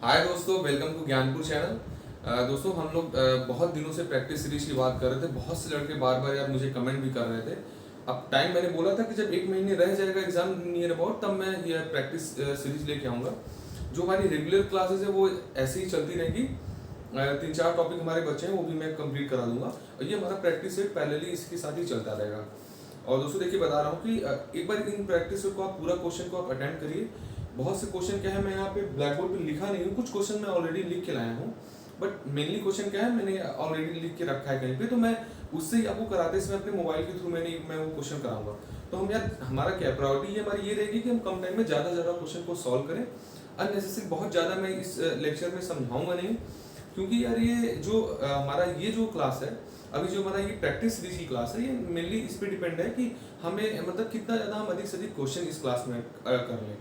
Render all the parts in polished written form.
हाय दोस्तों, welcome to Gyanpur channel. दोस्तों हम लोग बहुत दिनों से प्रैक्टिस सीरीज की बात कर रहे थे। बहुत से लड़के बार बार यार मुझे कमेंट भी कर रहे थे। अब टाइम मैंने बोला था कि जब 1 महीने रह जाएगा एग्जाम नियर अबाउट, तब मैं ये प्रैक्टिस सीरीज लेके आऊँगा। जो हमारी रेगुलर क्लासेस है वो ऐसे ही चलती रहेगी। 3-4 टॉपिक हमारे बच्चे हैं, वो भी मैं कंप्लीट करा दूंगा। और ये हमारा प्रैक्टिस सेट पैरेलली इसके साथ ही चलता रहेगा। और दोस्तों देखिए, बता रहा हूँ कि एक बार इन प्रैक्टिस को आप पूरा क्वेश्चन को आप अटेंड करिए। बहुत से क्वेश्चन क्या है, मैं यहाँ पे ब्लैक बोर्ड पे लिखा नहीं हूँ, कुछ क्वेश्चन मैं ऑलरेडी लिख के लाया हूँ। बट मेनली क्वेश्चन क्या है, मैंने ऑलरेडी लिख के रखा है कहीं पे, तो मैं उससे ही आपको कराते समय अपने मोबाइल के थ्रू मैं वो क्वेश्चन कराऊंगा। तो हम यार, हमारा क्या प्रायोरिटी है हमारी ये रहेगी कि हम कम टाइम में ज़्यादा से ज़्यादा क्वेश्चन को सॉल्व करें। अननेसेसरी बहुत ज़्यादा मैं इस लेक्चर में समझाऊंगा नहीं, क्योंकि यार ये जो हमारा ये जो क्लास है, अभी जो हमारा ये प्रैक्टिस सीरीज की क्लास है, ये मेनली इस पे डिपेंड है कि हमें मतलब कितना ज़्यादा हम अधिक से अधिक क्वेश्चन इस क्लास में कर लें।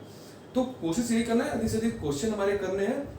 तो कोशिश यही करना है, अधिक से अधिक क्वेश्चन हमारे करने हैं।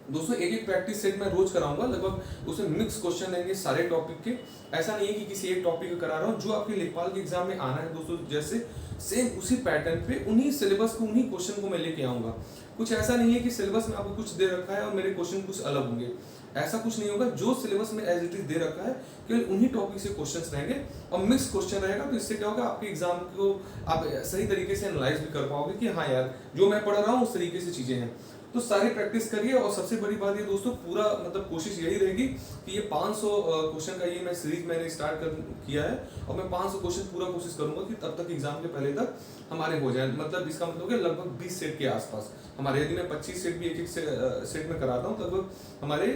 दोस्तों एक एक प्रैक्टिस सेट मैं रोज कराऊंगा, लगभग उसमें मिक्स क्वेश्चन रहेंगे सारे टॉपिक के। ऐसा नहीं है कि किसी एक टॉपिक का करा रहा हूँ। जो आपके लेखपाल के एग्जाम में आना है दोस्तों, जैसे सेम उसी पैटर्न पे उन्हीं सिलेबस को, उन्हीं क्वेश्चन को मैं लेके आऊंगा। कुछ ऐसा नहीं है कि सिलेबस में आपको कुछ दे रखा है और मेरे क्वेश्चन कुछ अलग होंगे, ऐसा कुछ नहीं होगा। जो सिलेबस में एज इट इज दे रखा है, केवल उन्हीं टॉपिक से क्वेश्चंस रहेंगे और मिक्स क्वेश्चन रहेगा। तो इससे क्या होगा, आपके एग्जाम को आप सही तरीके से एनालाइज भी कर पाओगे कि हाँ यार, जो मैं पढ़ रहा हूँ उस तरीके से चीजें हैं। तो सारी प्रैक्टिस करिए। और सबसे बड़ी बात ये दोस्तों, पूरा मतलब कोशिश यही रहेगी कि ये 500 क्वेश्चन का ये मैं सीरीज मैंने स्टार्ट किया है, और मैं 500 क्वेश्चन पूरा कोशिश करूंगा कि तब तक एग्जाम के पहले तक हमारे हो जाए। मतलब इसका मतलब है लगभग 20 सेट के आसपास हमारे, यदि मैं 25 सेट भी एक एक सेट में कराता हूँ, लगभग हमारे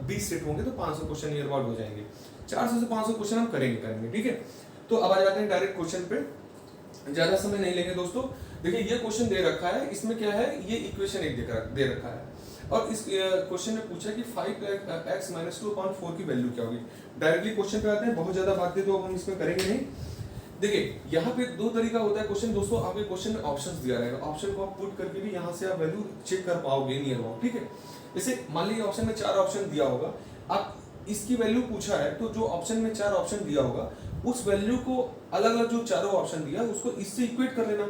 20 सेट होंगे, तो 500 क्वेश्चन नियर अबाउट हो जाएंगे। 400 से 500 क्वेश्चन हम करेंगे, ठीक है। तो अब आ जाते हैं डायरेक्ट क्वेश्चन पे, ज्यादा समय नहीं लेंगे दोस्तों। देखिए ये क्वेश्चन दे रखा है, इसमें क्या है, ये इक्वेशन एक दे रखा है, और इस क्वेश्चन में पूछा कि 5x - 2/4 की वैल्यू क्या होगी। डायरेक्टली क्वेश्चन पे आते हैं, बहुत ज्यादा बातें तो अब हम इसमें करेंगे नहीं। देखिए यहाँ पे दो तरीका होता है क्वेश्चन दोस्तों। आपके क्वेश्चन में ऑप्शंस दिया रहेगा, ऑप्शन को आप पुट करके भी यहाँ से आप वैल्यू चेक कर पाओगे नियर अबाउट, ठीक है। जैसे मान लीजिए ऑप्शन में 4 ऑप्शन दिया होगा, आप इसकी वैल्यू पूछा है, तो जो ऑप्शन में 4 ऑप्शन दिया होगा उस वैल्यू को अलग अलग जो चारों ऑप्शन दिया उसको इससे इक्वेट कर लेना।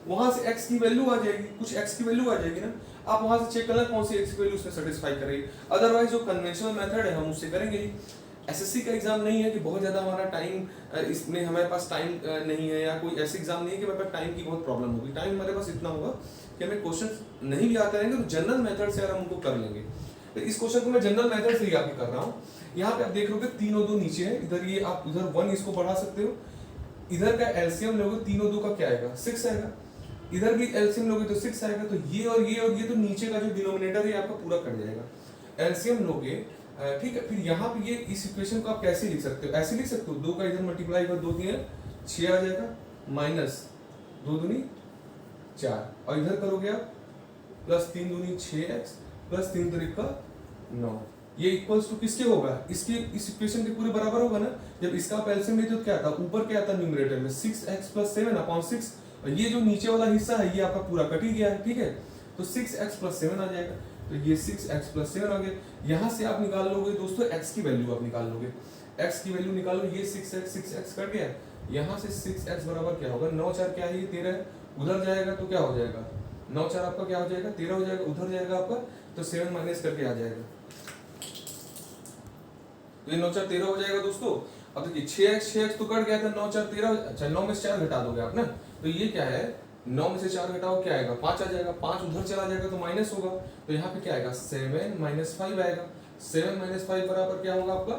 वहां से x की वैल्यू आ जाएगी, कुछ x की वैल्यू आ जाएगी ना, आप वहां से चेक करना कौन सी x की वैल्यू उसमें सेटिस्फाई करेगी। अदरवाइज जो कन्वेंशनल मेथड है हम उससे करेंगे ही। एसएससी का एग्जाम नहीं है कि बहुत ज्यादा हमारा टाइम, इसमें हमारे पास टाइम नहीं है, या कोई ऐसे एग्जाम नहीं है कि हमारे पास टाइम की बहुत प्रॉब्लम होगी। टाइम हमारे पास इतना होगा कि हमें क्वेश्चन नहीं भी आते रहेंगे तो जनरल मेथड से यार हम उनको कर लेंगे। तो इस क्वेश्चन को मैं जनरल मेथड से ही आपकी कर रहा हूँ। यहाँ पे आप देख रहे हो 3 और 2 नीचे है, इधर ये आप इधर 1 इसको बढ़ा सकते हो। इधर का एलसीएम लोगे 3 और 2 का क्या आएगा, 6 आएगा। इधर भी एलसीएम लोगे तो 6 आएगा। तो ये और ये और ये, तो नीचे का जो डिनोमिनेटर है आपका पूरा कट जाएगा। एलसीएम लोगे, ठीक है। फिर यहाँ पे ये इस इक्वेशन को आप कैसे लिख सकते हो, ऐसे लिख सकते हो, 2 का इधर मल्टीप्लाई कर 2 3 6 आ जाएगा, माइनस 2 दूनी 4, और इधर करोगे आप प्लस 3 दूनी 6x प्लस 3 3 का 9। ये इक्वल्स टू किसके होगा, इसके इस इक्वेशन के पूरे बराबर होगा ना। जब इसका आप एलसीएम लेते हो क्या था, ऊपर क्या था न्यूमरेटर में 6x + 7/6, और ये जो नीचे वाला हिस्सा है ये आपका पूरा कट ही गया है, ठीक है। तो 6x + 7 आ जाएगा। तो ये 6x + 7 आ गया। यहाँ से आप निकाल लोगे दोस्तों x की वैल्यू, आप निकाल लोगे x की वैल्यू निकालो। ये 6x कट गया। यहाँ से 6x बराबर क्या होगा, 9 4 क्या है, ये 13 है। उधर जाएगा तो क्या हो जाएगा, 9 4 आपका क्या हो जाएगा, 13 हो जाएगा। उधर जाएगा आपका तो 7 माइनस करके आ जाएगा, तो ये 9 4 13 हो जाएगा दोस्तों। अब देखिए 6x तो कट गया था, 9 4 13। अच्छा 9 में से 4 घटा दोगे आप ना, तो ये क्या है, 9 में से 4 घटाओ क्या आएगा, 5 आ जाएगा। 5 उधर चला जाएगा तो माइनस होगा, तो यहाँ पे क्या आएगा, 7 - 5 आएगा। 7 - 5 बराबर क्या होगा आपका,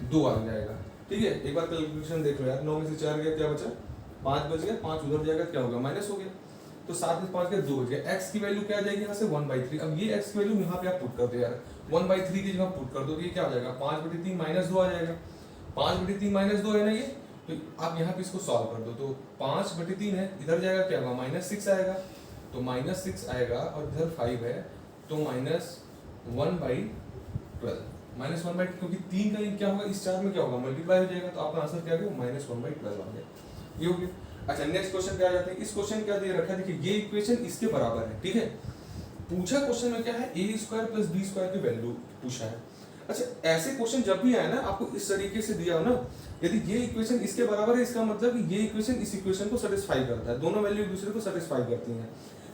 2 आ जाएगा, ठीक है। एक बार कैलकुलेशन देख लो यार, 9 में से 4 गया, क्या बचा, 5 बच गया। 5 उधर जाएगा क्या होगा, माइनस हो गया। तो 7 में 5 गया, 2 बच गया। x की वैल्यू क्या आ जाएगी यहाँ से, 1/3। अब ये x की वैल्यू यहाँ पे आप पुट कर दो यार, 1/3 की जगह पुट कर दो, तो ये क्या हो जाएगा, 5/3 - 2 आ जाएगा। 5/3 - 2 है ना ये, तो आप यहाँ पे इसको सॉल्व कर दो। तो 5/3 है, इधर जाएगा क्या होगा, -6 आएगा। तो -6 आएगा, और इधर 5 है तो -1/12। -1/, क्योंकि 3 का क्या होगा, इस 4 में क्या होगा, मल्टीप्लाई हो जाएगा। तो आपका आंसर क्या होगा, -1/12 आ गया। ये हो गया। अच्छा नेक्स्ट क्वेश्चन क्या आ जाता है। इस क्वेश्चन क्या दे रखा है, देखिए ये इक्वेशन इसके बराबर है, ठीक है। पूछा क्वेश्चन में क्या है, a² + b² की वैल्यू पूछा है। अच्छा ऐसे क्वेश्चन जब भी आए ना, आपको इस तरीके से दिया हो ना, यदि ये इक्वेशन इसके बराबर है, इसका मतलब कि ये इक्वेशन इस इक्वेशन को सेटिस्फाई करता है, दोनों वैल्यू एक दूसरे को सेटिस्फाई करती हैं।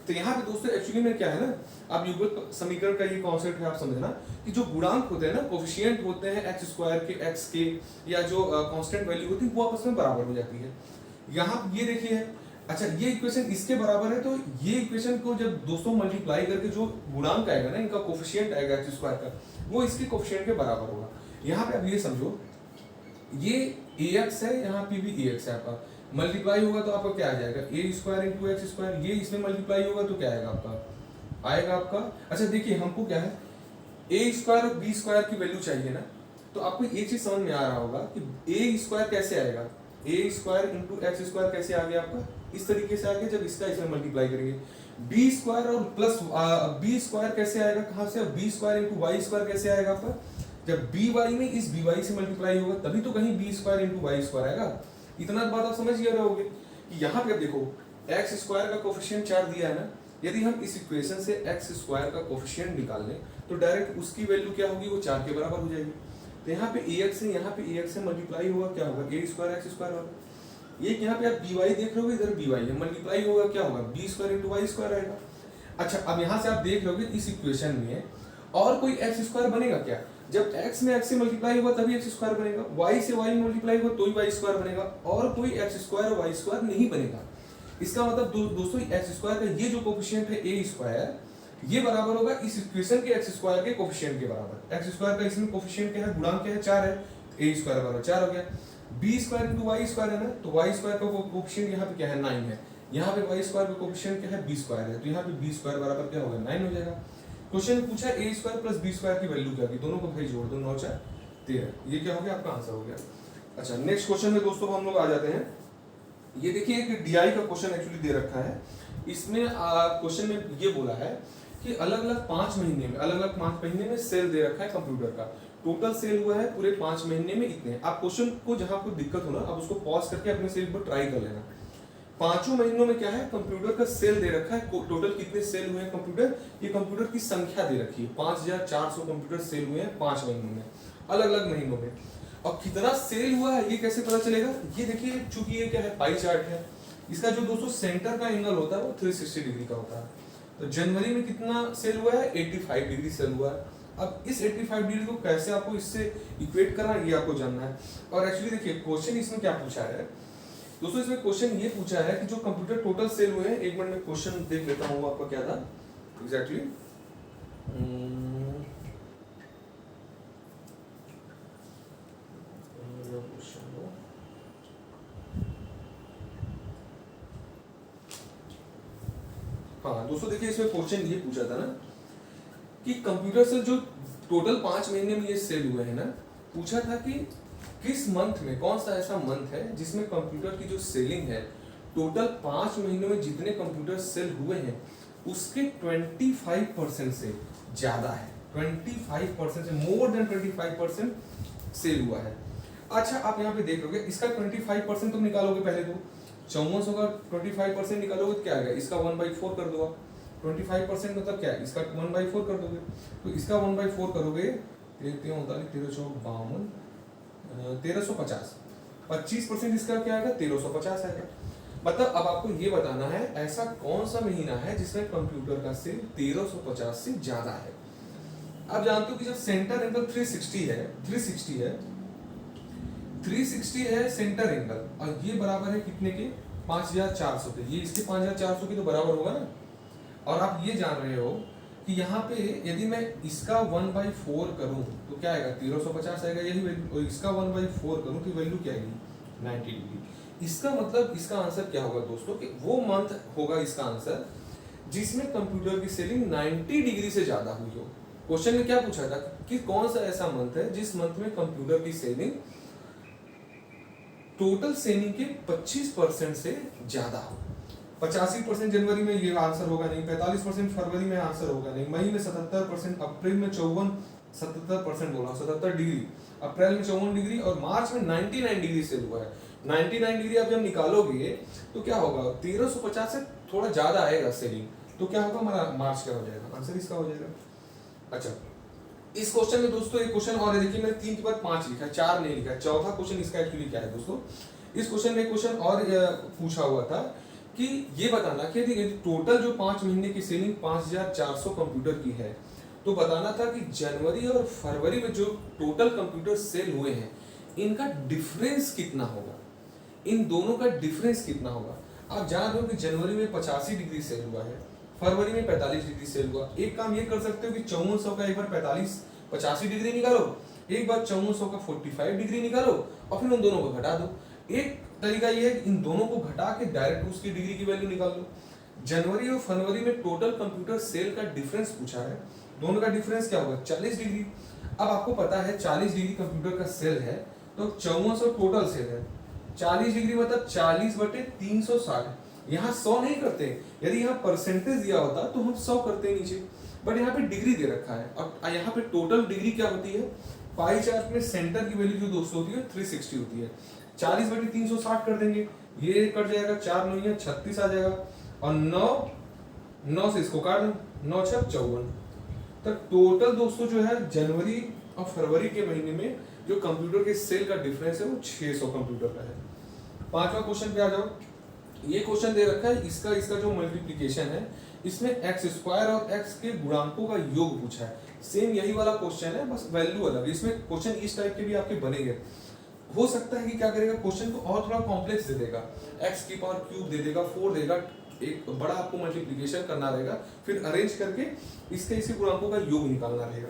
तो यहाँ पे दोस्तों एक्चुअली में क्या है ना, आप युग्मक समीकरण का ये कॉन्सेप्ट है, आप समझना कि जो गुणांक होते हैं ना, कोफिशिएंट होते हैं एक्स स्क्वायर के, एक्स के, या जो कांस्टेंट वैल्यू होती है वो आपस में बराबर हो जाती है। यहाँ ये देखिए, अच्छा ये इक्वेशन इसके बराबर है, तो ये इक्वेशन को जब दोस्तों मल्टीप्लाई करके जो गुणांक आएगा ना, इनका कोफिशिएंट आएगा एक्स स्क्वायर का, वो इसके कोफिशिएंट के बराबर होगा। यहाँ पे आप ये समझो, ये ax है, यहाँ पे भी ax है, आपका मल्टीप्लाई होगा तो आपका क्या आ जाएगा, ए स्क्वायर इंटू एक्स स्क्वायर, ये इसमें मल्टीप्लाई होगा तो क्या आएगा आपका, अच्छा देखिए हमको क्या है, ए स्क्वायर और बी स्क्वायर की वैल्यू चाहिए ना, तो आपको एक चीज समझ में आ रहा होगा कि ए स्क्वायर कैसे आएगा, ए स्क्वायर इंटू एक्स स्क्वायर कैसे आ गया आपका, इस तरीके से आ गया जब इसका इसमें मल्टीप्लाई करेंगे। बी स्क्वायर और प्लस बी स्क्वायर कैसे आएगा, कहां से, B square into Y square कैसे आएगा आपका, जब बी वाई में इस बी वाई से मल्टीप्लाई होगा तभी तो कहीं B square into Y square आएगा। इतना बात आप समझ गए रहोगे कि यहाँ पे अब देखो एक्स स्क्वायर का कोफिशिएंट 4 दिया है ना, यदि हम इस इक्वेशन से एक्स स्क्वायर का कोफिशिएंट निकाल लें तो डायरेक्ट उसकी वैल्यू क्या होगी, वो 4 के बराबर हो जाएगी। तो यहाँ पे ax से यहाँ पे ax से मल्टीप्लाई होगा, क्या होगा, ए स्क्वायर एक्स स्क्वायर होगा। ये यहाँ पे आप by देख रहे हो, इधर by है, मल्टीप्लाई होगा क्या होगा, B square into Y square आएगा। अच्छा अब यहाँ से आप देख रहोगे इस इक्वेशन में और कोई एक्स स्क्वायर बनेगा क्या, जब x में x से मल्टीप्लाई होगा तभी एक्स स्क्वायर बनेगा, y से y मल्टीप्लाई होगा तो ही y स्क्वायर बनेगा, और कोई एक्स स्क्वायर और y स्क्वायर नहीं बनेगा। इसका मतलब दोस्तों एक्स स्क्वायर का ये जो कोफिशिएंट है a स्क्वायर, ये बराबर होगा इस इक्वेशन के एक्स स्क्वायर के कोफिशिएंट के बराबर। एक्स स्क्वायर का इसमें कोफिशिएंट क्या है, गुणांक क्या है, 4 है, a स्क्वायर बराबर 4 हो गया। b square into Y square है ना, तो y स्क्वायर का कोफिशिएंट यहाँ पे क्या है, 9 है, यहाँ पे y स्क्वायर का कोफिशिएंट क्या है, b स्क्वायर है, तो यहाँ पे b स्क्वायर बराबर क्या होगा, 9 हो जाएगा। क्वेश्चन में पूछा a square plus b square की वैल्यू क्या होगी, दोनों को भाई जोड़ दो, 9 4 13, ये क्या हो गया आपका आंसर हो गया। अच्छा नेक्स्ट क्वेश्चन में दोस्तों हम लोग आ जाते हैं, ये देखिए एक डीआई का क्वेश्चन एक्चुअली दे रखा है। इसमें क्वेश्चन में ये बोला है कि अलग अलग 5 महीने में सेल दे रखा है कंप्यूटर का, टोटल सेल हुआ है पूरे 5 महीने में इतने। आप क्वेश्चन को जहां आपको दिक्कत हो ना, आप उसको पॉज करके अपने सेल पर ट्राई कर लेना। 5 महीनों में क्या है, कंप्यूटर का सेल दे रखा है, टोटल कितने सेल हुए हैं कंप्यूटर, ये कंप्यूटर की संख्या दे रखी है, 5400 कंप्यूटर सेल हुए हैं 5 महीनों में, अलग अलग महीनों में। और कितना सेल हुआ है ये कैसे पता चलेगा, ये देखिए चूंकि ये क्या है, पाई चार्ट है, इसका जो दोस्तों सेंटर का एंगल होता है वो 360 डिग्री का होता है। तो जनवरी में कितना सेल हुआ है, 85 डिग्री सेल हुआ है। अब इस 85 डिग्री को कैसे आपको इससे इक्वेट करना है, ये आपको जानना है। और एक्चुअली देखिए क्वेश्चन इसमें क्या पूछा है दोस्तों, इसमें क्वेश्चन ये पूछा है कि जो कंप्यूटर टोटल सेल हुए हैं, एक मिनट में क्वेश्चन देख लेता हूँ आपका क्या था एग्जैक्टली। हाँ दोस्तों देखिए इसमें क्वेश्चन ये पूछा था ना कि कंप्यूटर से जो टोटल 5 महीने में ये सेल हुए हैं ना, पूछा था कि किस मंथ में, कौन सा ऐसा मंथ है जिसमें कंप्यूटर की जो सेलिंग है टोटल 5 महीनों में जितने कंप्यूटर सेल हुए हैं उसके 25% से ज्यादा है, 25% से मोर देन 25% सेल हुआ है। अच्छा आप यहाँ पे देख लोगे, इसका 25% तुम निकालोगे, पहले तो 5400 का 25% निकालोगे तो क्या आएगा, इसका 1/4 कर दो आप, 25% मतलब क्या है, इसका 1/4 कर दोगे, तो इसका 1/4 करोगे 1350, 25% इसका क्या आएगा, 1350 आएगा। मतलब अब आपको ये बताना है ऐसा कौन सा महीना है जिसमें कंप्यूटर का सेल 1350 से ज्यादा है। आप जानते हो कि जब सेंटर एंगल 360 है सेंटर एंगल, और ये बराबर है कितने के, 5400 के, ये इसके 5400 के तो बराबर होगा ना। और आप ये जान रहे हो कि यहाँ पे यदि मैं इसका 1/4 करूं तो क्या आएगा, 1350 आएगा यही वैल्यू, और इसका 1/4 करूं तो वैल्यू क्या आएगी, 90 डिग्री। इसका मतलब इसका आंसर क्या होगा दोस्तों, कि वो मंथ होगा इसका आंसर जिसमें कंप्यूटर की सेलिंग 90 डिग्री से ज्यादा हुई हो। क्वेश्चन में क्या पूछा था कि कौन सा ऐसा मंथ है जिस मंथ में कंप्यूटर की सेलिंग टोटल सेलिंग के 25% से ज्यादा हो। 85% जनवरी में ये आंसर होगा नहीं, 45% फरवरी में आंसर होगा नहीं, मई में 77%, अप्रैल में 77% बोला 77 डिग्री, अप्रैल में 54 डिग्री, और मार्च में 99 डिग्री से हुआ है। 99 डिग्री आप जब निकालोगे तो क्या होगा, 1350 से थोड़ा ज्यादा आएगा सेलिंग, तो क्या होगा हमारा मार्च क्या हो जाएगा, आंसर इसका हो जाएगा। अच्छा इस क्वेश्चन में दोस्तों एक क्वेश्चन और है, देखिए मैंने 3 के बाद 5 लिखा है, 4 नहीं लिखा है। चौथा क्वेश्चन इसका एक्चुअली क्या है दोस्तों, इस क्वेश्चन में क्वेश्चन और पूछा हुआ था कि ये बताना कि यदि टोटल जो 5 महीने की सेलिंग 5400 कंप्यूटर की है, तो बताना था कि जनवरी और फरवरी में जो टोटल कंप्यूटर सेल हुए हैं इनका डिफरेंस कितना होगा, इन दोनों का डिफरेंस कितना होगा। आप जान रहे हो कि जनवरी में 85 डिग्री सेल हुआ है, फरवरी में 45 डिग्री सेल हुआ। एक काम ये कर सकते हो कि 5400 का एक बार 85 डिग्री निकालो, एक बार 5400 का 45 डिग्री निकालो और फिर उन दोनों को घटा दो। एक तरीका ये है कि इन दोनों को घटा के डायरेक्ट उसकी डिग्री की वैल्यू निकाल लो। जनवरी और फरवरी में टोटल कंप्यूटर सेल का डिफरेंस पूछा है, दोनों का डिफरेंस क्या होगा, 40 डिग्री। अब आपको पता है 40 डिग्री कंप्यूटर का सेल है, तो 5400 टोटल सेल है, 40 डिग्री मतलब 40/360। यहाँ 100 नहीं करते, यदि यहाँ परसेंटेज दिया होता तो हम 100 करते नीचे, बट यहाँ पे डिग्री दे रखा है। अब यहाँ पे टोटल डिग्री क्या होती है, पाई चार्ट में सेंटर की वैल्यू जो दोस्तों होती है 360 होती है, 40/360 कर देंगे, ये कट जाएगा, 4 9 36 आ जाएगा, और 9 से इसको काट दो, 9 6 54। तो टोटल दोस्तों जो है जनवरी और फरवरी के महीने में जो कंप्यूटर के सेल का डिफरेंस है वो 600 कंप्यूटर का है। पांचवा क्वेश्चन पे आ जाओ। ये क्वेश्चन दे रखा है, इसका जो मल्टीप्लिकेशन है इसमें एक्स स्क्वायर और एक्स के गुणांकों का योग पूछा है। सेम यही वाला क्वेश्चन है, बस वैल्यू अलग है। इसमें क्वेश्चन इस टाइप के भी आपके बनेंगे। हो सकता है कि क्या करेगा, क्वेश्चन को और थोड़ा कॉम्प्लेक्स दे देगा, एक्स की पावर क्यूब दे देगा, 4 देगा, एक बड़ा आपको मल्टीप्लिकेशन करना रहेगा, फिर अरेंज करके इसके गुणांकों का योग निकालना रहेगा।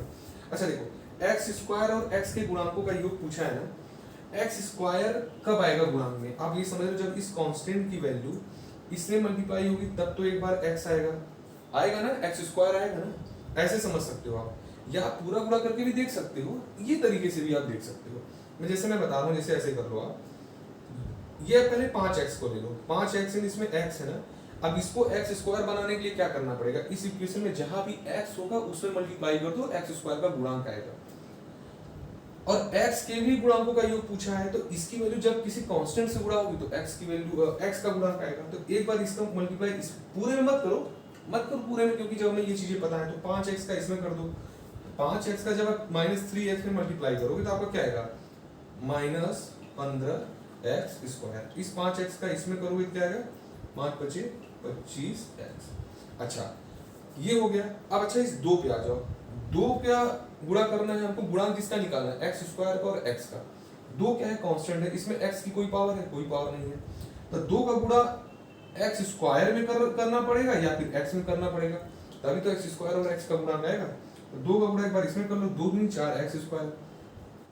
अच्छा देखो, एक्स स्क्वायर और एक्स के गुणांकों का योग पूछा है ना, एक्स स्क्वायर कब आएगा गुणांक में, आप ये समझ लो जब इस कांस्टेंट की वैल्यू इसमें मल्टीप्लाई होगी तब तो एक बार एक्स आएगा ना, एक्स स्क्वायर आएगा ना, ऐसे समझ सकते हो आप, या पूरा गुणा करके भी देख सकते हो, ये तरीके से भी आप देख सकते हो। मैं बता रहा हूँ, जैसे ऐसे कर लो आप, ये पहले 5x को ले लो, 5x इसमें x है ना, अब इसको एक्स स्क्वायर बनाने के लिए क्या करना पड़ेगा, इस इक्वेशन में जहां भी x होगा उसमें मल्टीप्लाई कर दो, एक्स स्क्वायर का गुणांक आएगा। और x के भी गुणांकों का योग पूछा है, तो इसकी वैल्यू जब किसी कांस्टेंट से गुणा होगी तो x की वैल्यू x का गुणांक आएगा। तो एक बार इसका मल्टीप्लाई इस पूरे में मत करो पूरे में, क्योंकि जब हमें ये चीजें पता है तो 5x का इसमें कर दो, 5x का जब आप -3x में मल्टीप्लाई करोगे तो आपका क्या आएगा, -15x स्क्वायर। इस 5x का इसमें करोगे क्या आएगा, 5 × 5 = 25x। अच्छा ये हो गया। अब अच्छा इस 2 पे आ जाओ, 2 क्या गुणा करना है हमको, गुणांक किसका निकालना है, एक्स स्क्वायर का और एक्स का। 2 क्या है, कांस्टेंट है, इसमें एक्स की कोई पावर है, कोई पावर नहीं है, तो 2 का गुणा एक्स स्क्वायर में करना पड़ेगा या फिर एक्स में करना पड़ेगा, तभी तो एक्स स्क्वायर और एक्स का गुणांक आएगा। तो 2 का गुणा एक बार इसमें कर लो, 2 दूनी 4x स्क्वायर,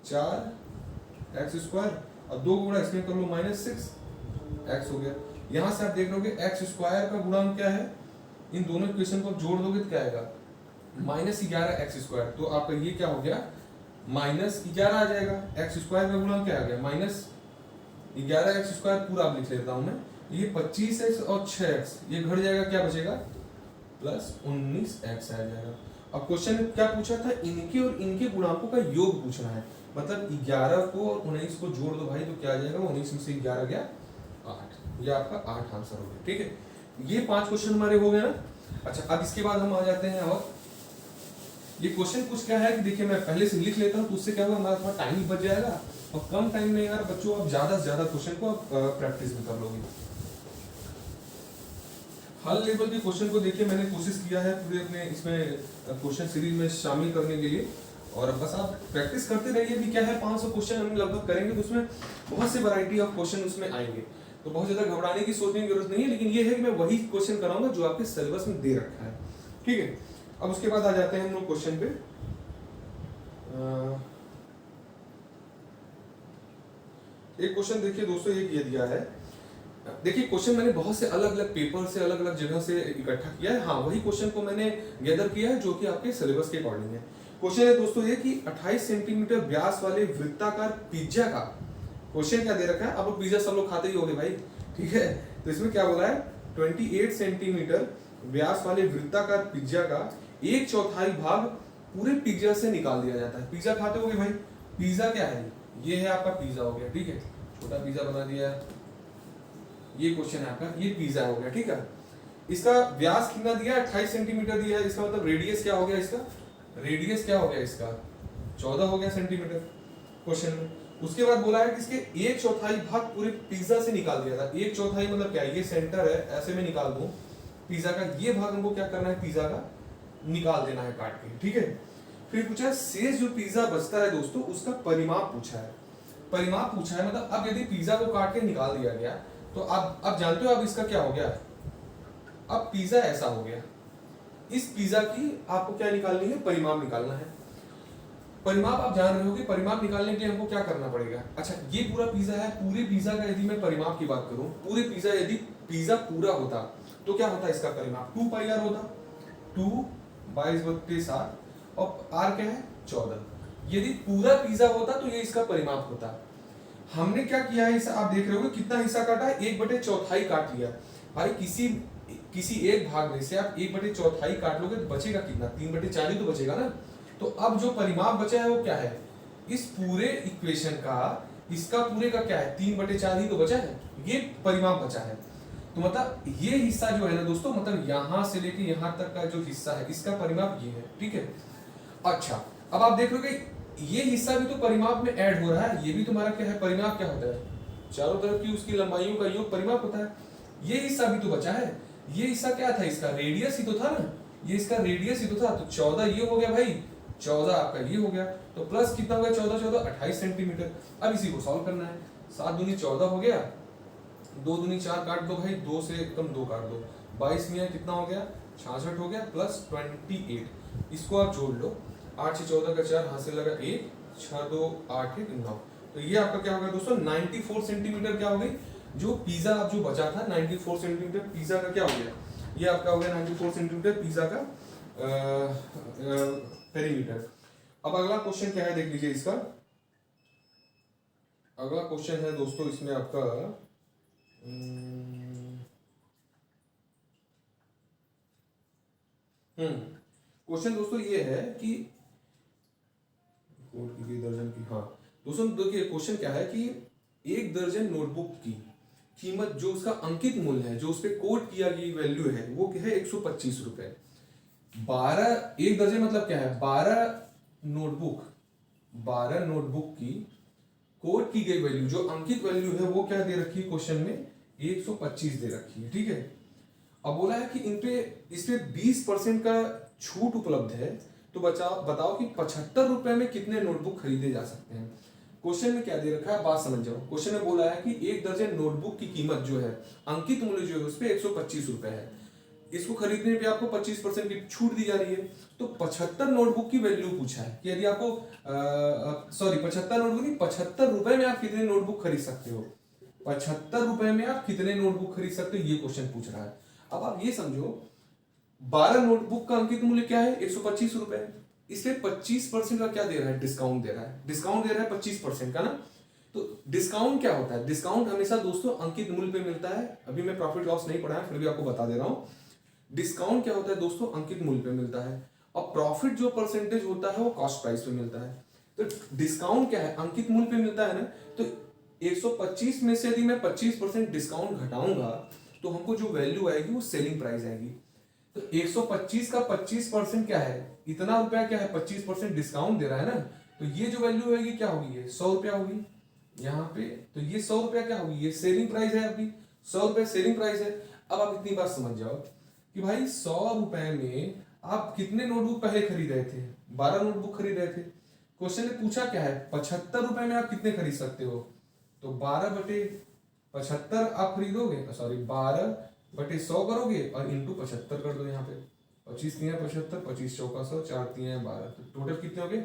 4x स्क्वायर, और 2 गुणा इसमें कर लो -6x हो गया। यहां से आप देख लोगे एक्स स्क्वायर का गुणांक क्या है, इन दोनों इक्वेशन को जोड़ दोगे तो क्या आएगा, -11x स्क्वायर। तो आपका ये क्या हो गया, -11 आ जाएगा। एक्स स्क्वायर का गुणांक क्या आ गया, -11x स्क्वायर, पूरा आप लिख लेता हूं मैं, ये 25x और 6x ये घट जाएगा, क्या बचेगा, +19x आ जाएगा। अब क्वेश्चन में क्या पूछा था, इनके और इनके गुणांकों का योग पूछना है, मतलब 11 को और 19 को जोड़ दो भाई, तो क्या आ जाएगा, 19 में से 11 गया 8, ये आपका 8 आंसर हो गया। ठीक है, ये 5 क्वेश्चन हमारे हो गए ना। अच्छा अब इसके बाद हम आ जाते हैं, और ये क्वेश्चन कुछ क्या है कि देखिए मैं पहले से लिख लेता हूँ, तो उससे क्या होगा, हमारा थोड़ा टाइम बच जाएगा, और कम टाइम में यार बच्चों आप ज्यादा से ज्यादा क्वेश्चन को आप प्रैक्टिस भी कर लोगे। हल लेवल के क्वेश्चन को देखिए मैंने कोशिश किया है पूरे अपने इसमें क्वेश्चन सीरीज में शामिल करने के लिए, और बस आप प्रैक्टिस करते रहिए। भी क्या है, 500 क्वेश्चन हम लगभग करेंगे, तो उसमें बहुत से वैरायटी ऑफ क्वेश्चन उसमें आएंगे, तो बहुत ज्यादा घबराने की सोचने की जरूरत नहीं है, लेकिन ये है कि मैं वही क्वेश्चन कराऊंगा जो आपके सिलेबस में दे रखा है। ठीक है, अब उसके बाद आ जाते हैं हम लोग क्वेश्चन पे। एक क्वेश्चन देखिए दोस्तों, ये दिया है, देखिए क्वेश्चन मैंने बहुत से अलग अलग पेपर से अलग अलग जगह से इकट्ठा किया है, हाँ वही क्वेश्चन को मैंने गैदर किया है जो कि आपके सिलेबस के अकॉर्डिंग है। क्वेश्चन है दोस्तों ये कि 28 सेंटीमीटर व्यास वाले वृत्ताकार पिज्जा का, क्वेश्चन क्या दे रखा है, अब पिज्जा सब लोग खाते ही होंगे भाई, ठीक है, तो इसमें क्या बोला है, 28 सेंटीमीटर व्यास वाले वृत्ताकार पिज्जा का 1/4 भाग पूरे पिज्जा से निकाल दिया जाता है। पिज्जा खाते होगे भाई, पिज्जा क्या है, ये है आपका पिज्जा हो गया, ठीक है, छोटा पिज्जा बना दिया है, ये क्वेश्चन है आपका, ये पिज्जा हो गया, ठीक है। इसका व्यास कितना दिया है, 28 सेंटीमीटर दिया है, इसका मतलब रेडियस क्या हो गया, इसका रेडियस क्या हो गया, इसका 14 हो गया सेंटीमीटर क्वेश्चन में। उसके बाद बोला है कि इसके एक चौथाई भाग पूरे पिज्जा से निकाल दिया था। एक चौथाई मतलब क्या है, ये सेंटर है, ऐसे में निकाल दूं पिज्जा का, ये भाग हमको क्या करना है, पिज्जा का निकाल देना है काट के, ठीक है। फिर पूछा है शेष जो पिज्जा बचता है दोस्तों उसका परिमाप पूछा है। परिमाप पूछा है मतलब अब यदि पिज्जा को काट के निकाल दिया गया तो अब जानते हो अब इसका क्या हो गया, अब पिज्जा ऐसा हो गया। इस पिज्जा की आपको क्या निकालनी है, परिमाप निकालना है। परिमाप आप जान रहे हो कि परिमाप निकालने के लिए हमको क्या करना पड़ेगा। अच्छा ये पूरा पिज्जा है, पूरे पिज्जा का यदि मैं परिमाप की बात करूं, पूरे पिज्जा यदि पिज्जा पूरा होता तो क्या होता इसका परिमाप, 2 पाई आर होता, 2/7 और आर क्या है 14। यदि पूरा पिज्जा होता तो ये इसका परिमाप होता। हमने क्या किया है, इसे आप देख रहे हो कितना हिस्सा काटा है, 1/4 काट लिया। भाई किसी एक भाग में से आप 1/4 काट लोगे तो बचेगा कितना, 3/4 ही तो बचेगा ना। तो अब जो परिमाप बचा है वो क्या है, इस पूरे इक्वेशन का, इसका पूरे का क्या है, 3/4 ही तो बचा है, ये परिमाप बचा है। तो मतलब ये हिस्सा जो है ना दोस्तों, मतलब यहां से लेके यहां तक का जो हिस्सा है इसका परिमाप ये है, ठीक है। अच्छा अब आप देख रहे हो कि ये हिस्सा भी तो परिमाप में ऐड हो रहा है, ये भी तुम्हारा क्या है, परिमाप क्या होता है, चारों तरफ की उसकी लंबाइयों का योग परिमाप होता है। ये हिस्सा भी तो बचा है, ये हिस्सा क्या था, इसका रेडियस ही तो था ना, ये इसका रेडियस ही तो था। तो 14 ये हो गया भाई, 14 आपका ये हो गया, तो प्लस कितना हो गया, 14 28 सेंटीमीटर। अब इसी को सॉल्व करना है, 7 दूनी 14 हो गया, 2 दूनी 4 काट दो भाई, 2 से कम 2 काट दो, 22 में कितना हो गया, 66 हो गया, प्लस 28 इसको आप जोड़ लो, 8 से 14 का 4 हाथ से लगा 1, 6 2 8 1 9। तो ये आपका क्या होगा दोस्तों, 94 सेंटीमीटर क्या हो गई, जो पिज्जा अब जो बचा था 94 सेंटीमीटर पिज्जा का क्या हो गया, ये आपका हो गया 94 सेंटीमीटर पिज्जा का पेरीमीटर। अब अगला क्वेश्चन क्या है देख लीजिए इसका। अगला क्वेश्चन है दोस्तों इसमें आपका क्वेश्चन दोस्तों ये है कि कोट की दर्जन की, हाँ दोस्तों देखिए क्वेश्चन क्या है कि 1 दर्जन नोटबुक की कीमत जो उसका अंकित मूल्य है, जो उस पर कोट किया गई वैल्यू है वो क्या है 125 रुपए। 1 दर्जन मतलब क्या है, 12 नोटबुक की कोट की गई वैल्यू, जो अंकित वैल्यू है वो क्या दे रखी है क्वेश्चन में, 125 दे रखी है, ठीक है। अब बोला है कि इस पे 20% का छूट उपलब्ध है, तो बताओ कि 75 रुपए में कितने नोटबुक खरीदे जा सकते हैं। क्वेश्चन में क्या दे रखा है, बात समझ जाओ। क्वेश्चन में बोला है कि 1 दर्जन नोटबुक की कीमत जो है, अंकित मूल्य जो है उस पर 125 रुपए है, इसको खरीदने पे आपको 25% की छूट दी जा रही है। तो 75 नोटबुक की वैल्यू पूछा है कि यदि आपको 75 नोटबुक नहीं, 75 रुपए में आप कितने नोटबुक खरीद सकते हो, 75 रुपए में आप कितने नोटबुक खरीद सकते हो, ये क्वेश्चन पूछ रहा है। अब आप ये समझो 12 नोटबुक का अंकित मूल्य क्या है 125 रुपए, इसलिए 25% का क्या दे रहा है, डिस्काउंट दे रहा है, डिस्काउंट दे रहा है 25% का ना। तो डिस्काउंट क्या होता है, डिस्काउंट हमेशा दोस्तों अंकित मूल्य पे मिलता है। अभी मैं प्रॉफिट लॉस नहीं पढ़ा है फिर भी आपको बता दे रहा हूं, डिस्काउंट क्या होता है दोस्तों, अंकित मूल्य पे मिलता है, और प्रॉफिट जो परसेंटेज होता है वो कॉस्ट प्राइस पे मिलता है। तो डिस्काउंट क्या है, अंकित मूल्य पे मिलता है ना। तो 125 में से यदि मैं 25% डिस्काउंट घटाऊंगा तो हमको जो वैल्यू आएगी वो सेलिंग प्राइस आएगी। तो 125 का 25% क्या है, इतना रुपया क्या है, 25% डिस्काउंट दे रहा है ना। तो ये जो वैल्यू होगी क्या होगी, ये 100 रुपया होगी यहाँ पे। तो ये 100 रुपया क्या होगी, ये सेलिंग प्राइस है आपकी, 100 रुपया सेलिंग प्राइस है। अब आप इतनी बात समझ जाओ कि भाई 100 रुपए में आप कितने नोटबुक पहले खरीद रहे थे, 12 नोटबुक खरीद रहे थे। क्वेश्चन ने पूछा क्या है, 75 रुपए में आप कितने खरीद सकते हो, तो 12/75 आप खरीदोगे, सॉरी 12/100 करोगे और इंटू 75 कर दो यहाँ पे, 25 3 75, 25 चौका 100, 4 3 12, तो टोटल कितने हो गए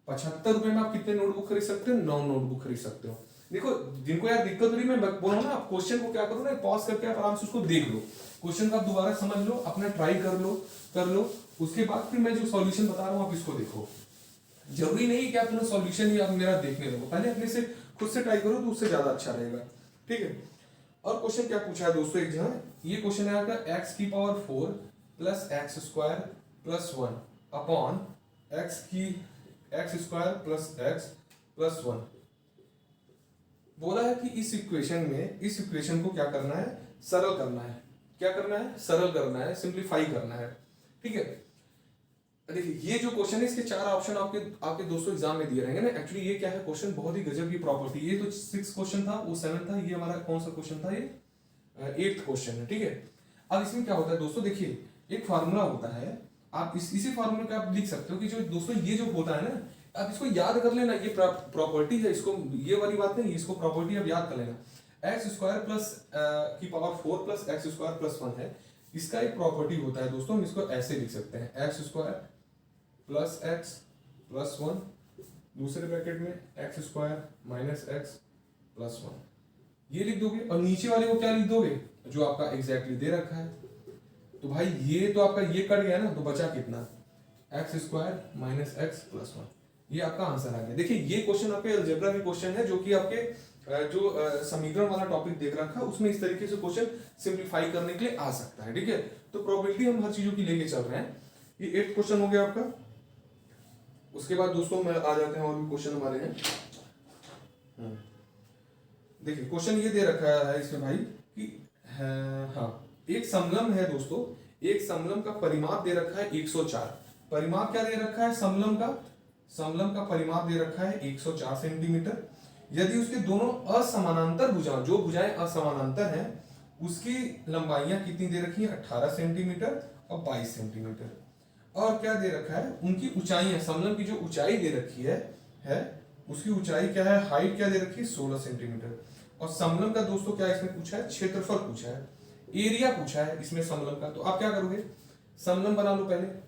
75 रुपए में आप कितने नोटबुक खरीद सकते हो, 9 नोटबुक खरीद सकते हो। देखो जिनको यार दिक्कत हो रही, मैं बोल रहा हूँ ना, आप क्वेश्चन को क्या करो ना, पॉज करके आप आराम से उसको देख लो, क्वेश्चन को आप दोबारा समझ लो, अपना ट्राई कर लो, उसके बाद फिर मैं जो सॉल्यूशन बता रहा हूँ आप इसको देखो। जरूरी नहीं कि आप पूरा सॉल्यूशन ही आप मेरा देखने लगो, पहले अपने से खुद से ट्राई करो तो उससे ज्यादा अच्छा रहेगा, ठीक है। और क्वेश्चन क्या पूछा है दोस्तों, एक जहां ये क्वेश्चन है आपका x⁴ plus x² plus 1 upon x² plus x plus 1। बोला है कि इस इक्वेशन को क्या करना है, सरल करना है। क्या करना है, सरल करना है, सिंप्लीफाई करना है, ठीक है। देखिए ये जो क्वेश्चन है इसके चार ऑप्शन आपके आपके दोस्तों एग्जाम में दिए रहेंगे ना। एक्चुअली ये क्या है क्वेश्चन बहुत ही गजब की प्रॉपर्टी। ये तो 6 क्वेश्चन था, वो 7 था, ये हमारा कौन सा क्वेश्चन था, ये 8th क्वेश्चन है, ठीक है। अब इसमें क्या होता है दोस्तों, देखिए एक फार्मूला होता है, आप इसी फार्मूले का आप लिख सकते हो कि जो दोस्तों ये जो होता है ना, आप इसको याद कर लेना, ये प्रॉपर्टी है, इसको ये वाली बात नहीं, इसको प्रॉपर्टी आप याद कर लेना। एक्स स्क्वायर प्लस की power 4 plus x square plus 1 है, इसका एक प्रॉपर्टी होता है दोस्तों, हम इसको ऐसे लिख सकते हैं, x square plus x plus 1, दूसरे ब्रैकेट में x square minus x plus 1, ये लिख दोगे। और नीचे वाले को क्या लिख दोगे, जो आपका एग्जैक्टली दे रखा है। तो भाई ये तो आपका ये कट गया ना, तो बचा कितना, x square minus x plus 1, ये आपका आंसर आ गया। देखिए ये क्वेश्चन आपके अलजेब्रा के क्वेश्चन है, जो कि आपके जो समीकरण वाला टॉपिक देख रखा है उसमें इस तरीके से क्वेश्चन सिंप्लीफाई करने के लिए आ सकता है, ठीक है। तो प्रोबेबिलिटी हम हर चीजों की लेके चल रहे हैं। ये 8th क्वेश्चन हो गया आपका। उसके बाद दोस्तों में आ जाते हैं और भी क्वेश्चन हमारे हैं। देखिए क्वेश्चन ये दे रखा है इसमें भाई कि हाँ एक समलम है दोस्तों, एक समलम का परिमाप दे रखा है 104। परिमाप क्या दे रखा है समलम का परिमाप दे रखा है 104 सेंटीमीटर। यदि उसके दोनों असमानांतर भुजाएं, जो भुजाएं असमानांतर हैं, उसकी लंबाइयां कितनी दे रखी है, 18 सेंटीमीटर और 22 सेंटीमीटर। और क्या दे रखा है, उनकी ऊंचाई, समलम की जो ऊंचाई दे रखी है उसकी ऊंचाई क्या है, हाइट क्या दे रखी है 16 सेंटीमीटर। और समलम का दोस्तों क्या इसमें पूछा है, क्षेत्रफल पूछा है, एरिया पूछा है इसमें समलम का। तो आप क्या करोगे, समलम बना लो पहले।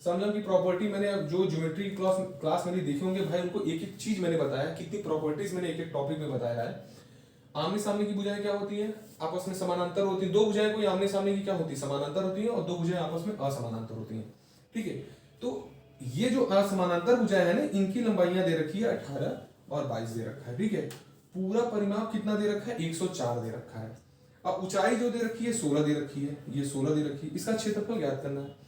समलम की प्रॉपर्टी मैंने जो ज्योमेट्री क्लास मैंने देखे होंगे भाई, उनको एक एक चीज मैंने बताया, कितनी प्रॉपर्टीज मैंने एक एक टॉपिक में बताया है। आमने सामने की भुजाएं क्या होती है, आपस में समानांतर होती है। दो भुजाएं कोई आमने सामने की क्या होती है, समानांतर होती है, और दो भुजाएं आपस में असमानांतर होती है, ठीक है। तो ये जो असमानांतर भुजाएं है ना, इनकी लंबाइयां दे रखी है 18 और 22 दे रखा है, ठीक है। पूरा परिमाप कितना दे रखा है, 104 दे रखा है। अब ऊंचाई जो दे रखी है 16 दे रखी है, ये 16 दे रखी है। इसका क्षेत्रफल ज्ञात करना है।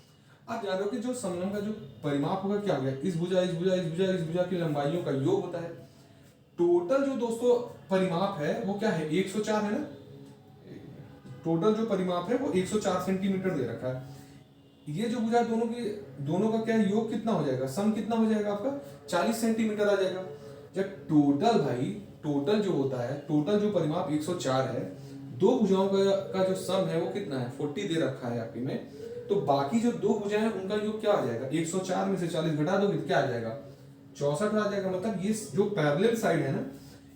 आप याद रखो कि जो समलम का जो परिमाप होगा क्या हो गया, इस भुजा इस भुजा इस भुजा इस भुजा की लंबाइयों का योग होता है। टोटल जो दोस्तों परिमाप है वो क्या है, 104 है ना। टोटल जो परिमाप है वो 104 सेंटीमीटर दे रखा है। ये जो भुजा दोनों का क्या योग कितना हो जाएगा, सम कितना हो जाएगा आपका, 40 सेंटीमीटर आ जाएगा। जब टोटल भाई टोटल जो होता है, टोटल जो परिमाप 104 है, दो भुजाओं का जो सम है वो कितना है, 40 दे रखा है आपके में। तो बाकी जो दो भुजाएं हैं उनका योग क्या आ जाएगा, 104 में से 40 घटा दोगे तो क्या आ जाएगा, 64 आ जाएगा। मतलब ये जो पैरेलल साइड है ना,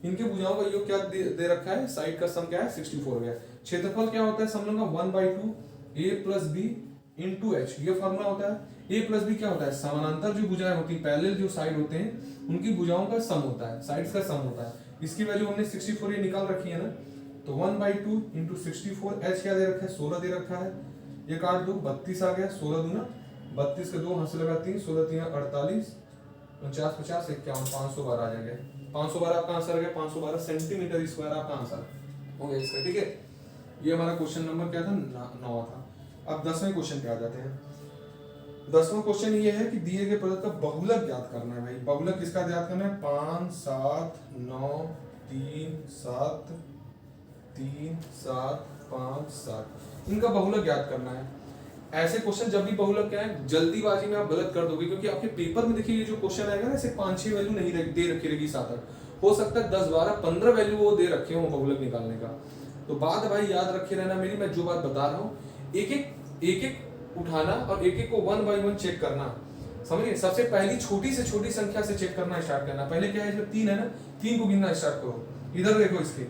इनके भुजाओं का योग क्या दे रखा है, साइड का सम क्या है, 64 हो गया। क्षेत्रफल क्या होता है समलम का, 1/2 a plus B into H, ये फॉर्मूला होता है। a प्लस बी क्या होता है, समानांतर जो भुजाएं होती है, पैरेलल जो साइड होते हैं उनकी भुजाओं का सम होता है, साइड्स का सम होता है। इसकी वैल्यू हमने 64 ये निकाल रखी है ना, तो 1/2 इंटू 64, एच क्या दे रखा है, 16 दे रखा है। ये काट दो, 32 आ गया, 16 दूना 32 के 2 हाथ से लगा 3, 16 3 48, 49 50 51 512 आ जाएगा। 512 आपका आंसर आ गया, 512 सेंटीमीटर स्क्वायर आपका आंसर हो गया इसका, ठीक है। ये हमारा क्वेश्चन नंबर क्या था, 9 था। अब 10वें क्वेश्चन पे आ जाते हैं। 10वां क्वेश्चन ये है कि दिए गए पदार्थ का बहुलक ज्ञात करना है। भाई बहुलक किसका ज्ञात करना है, 5 7 9 3 7 3 7 5 7, इनका बहुलक ज्ञात करना है। ऐसे क्वेश्चन जब भी बहुलक क्या है, जल्दीबाजी में आप गलत कर दोगे, क्योंकि आपके पेपर में देखिए ये जो क्वेश्चन आएगा ना, ऐसे 5-6 वैल्यू नहीं दे रखी रहेगी, 7-8 हो सकता है, 10 12 15 वैल्यू वो दे रखे हो बहुलक निकालने का। तो बात भाई याद रखे रहना मेरी, मैं जो बात बता रहा हूँ एक एक उठाना और एक एक को 1 बाय 1 चेक करना, समझिए। सबसे पहली छोटी से छोटी संख्या से चेक करना स्टार्ट करना। पहले क्या है, इसमें 3 है ना, 3 को गिनना स्टार्ट करो। इधर देखो, इसके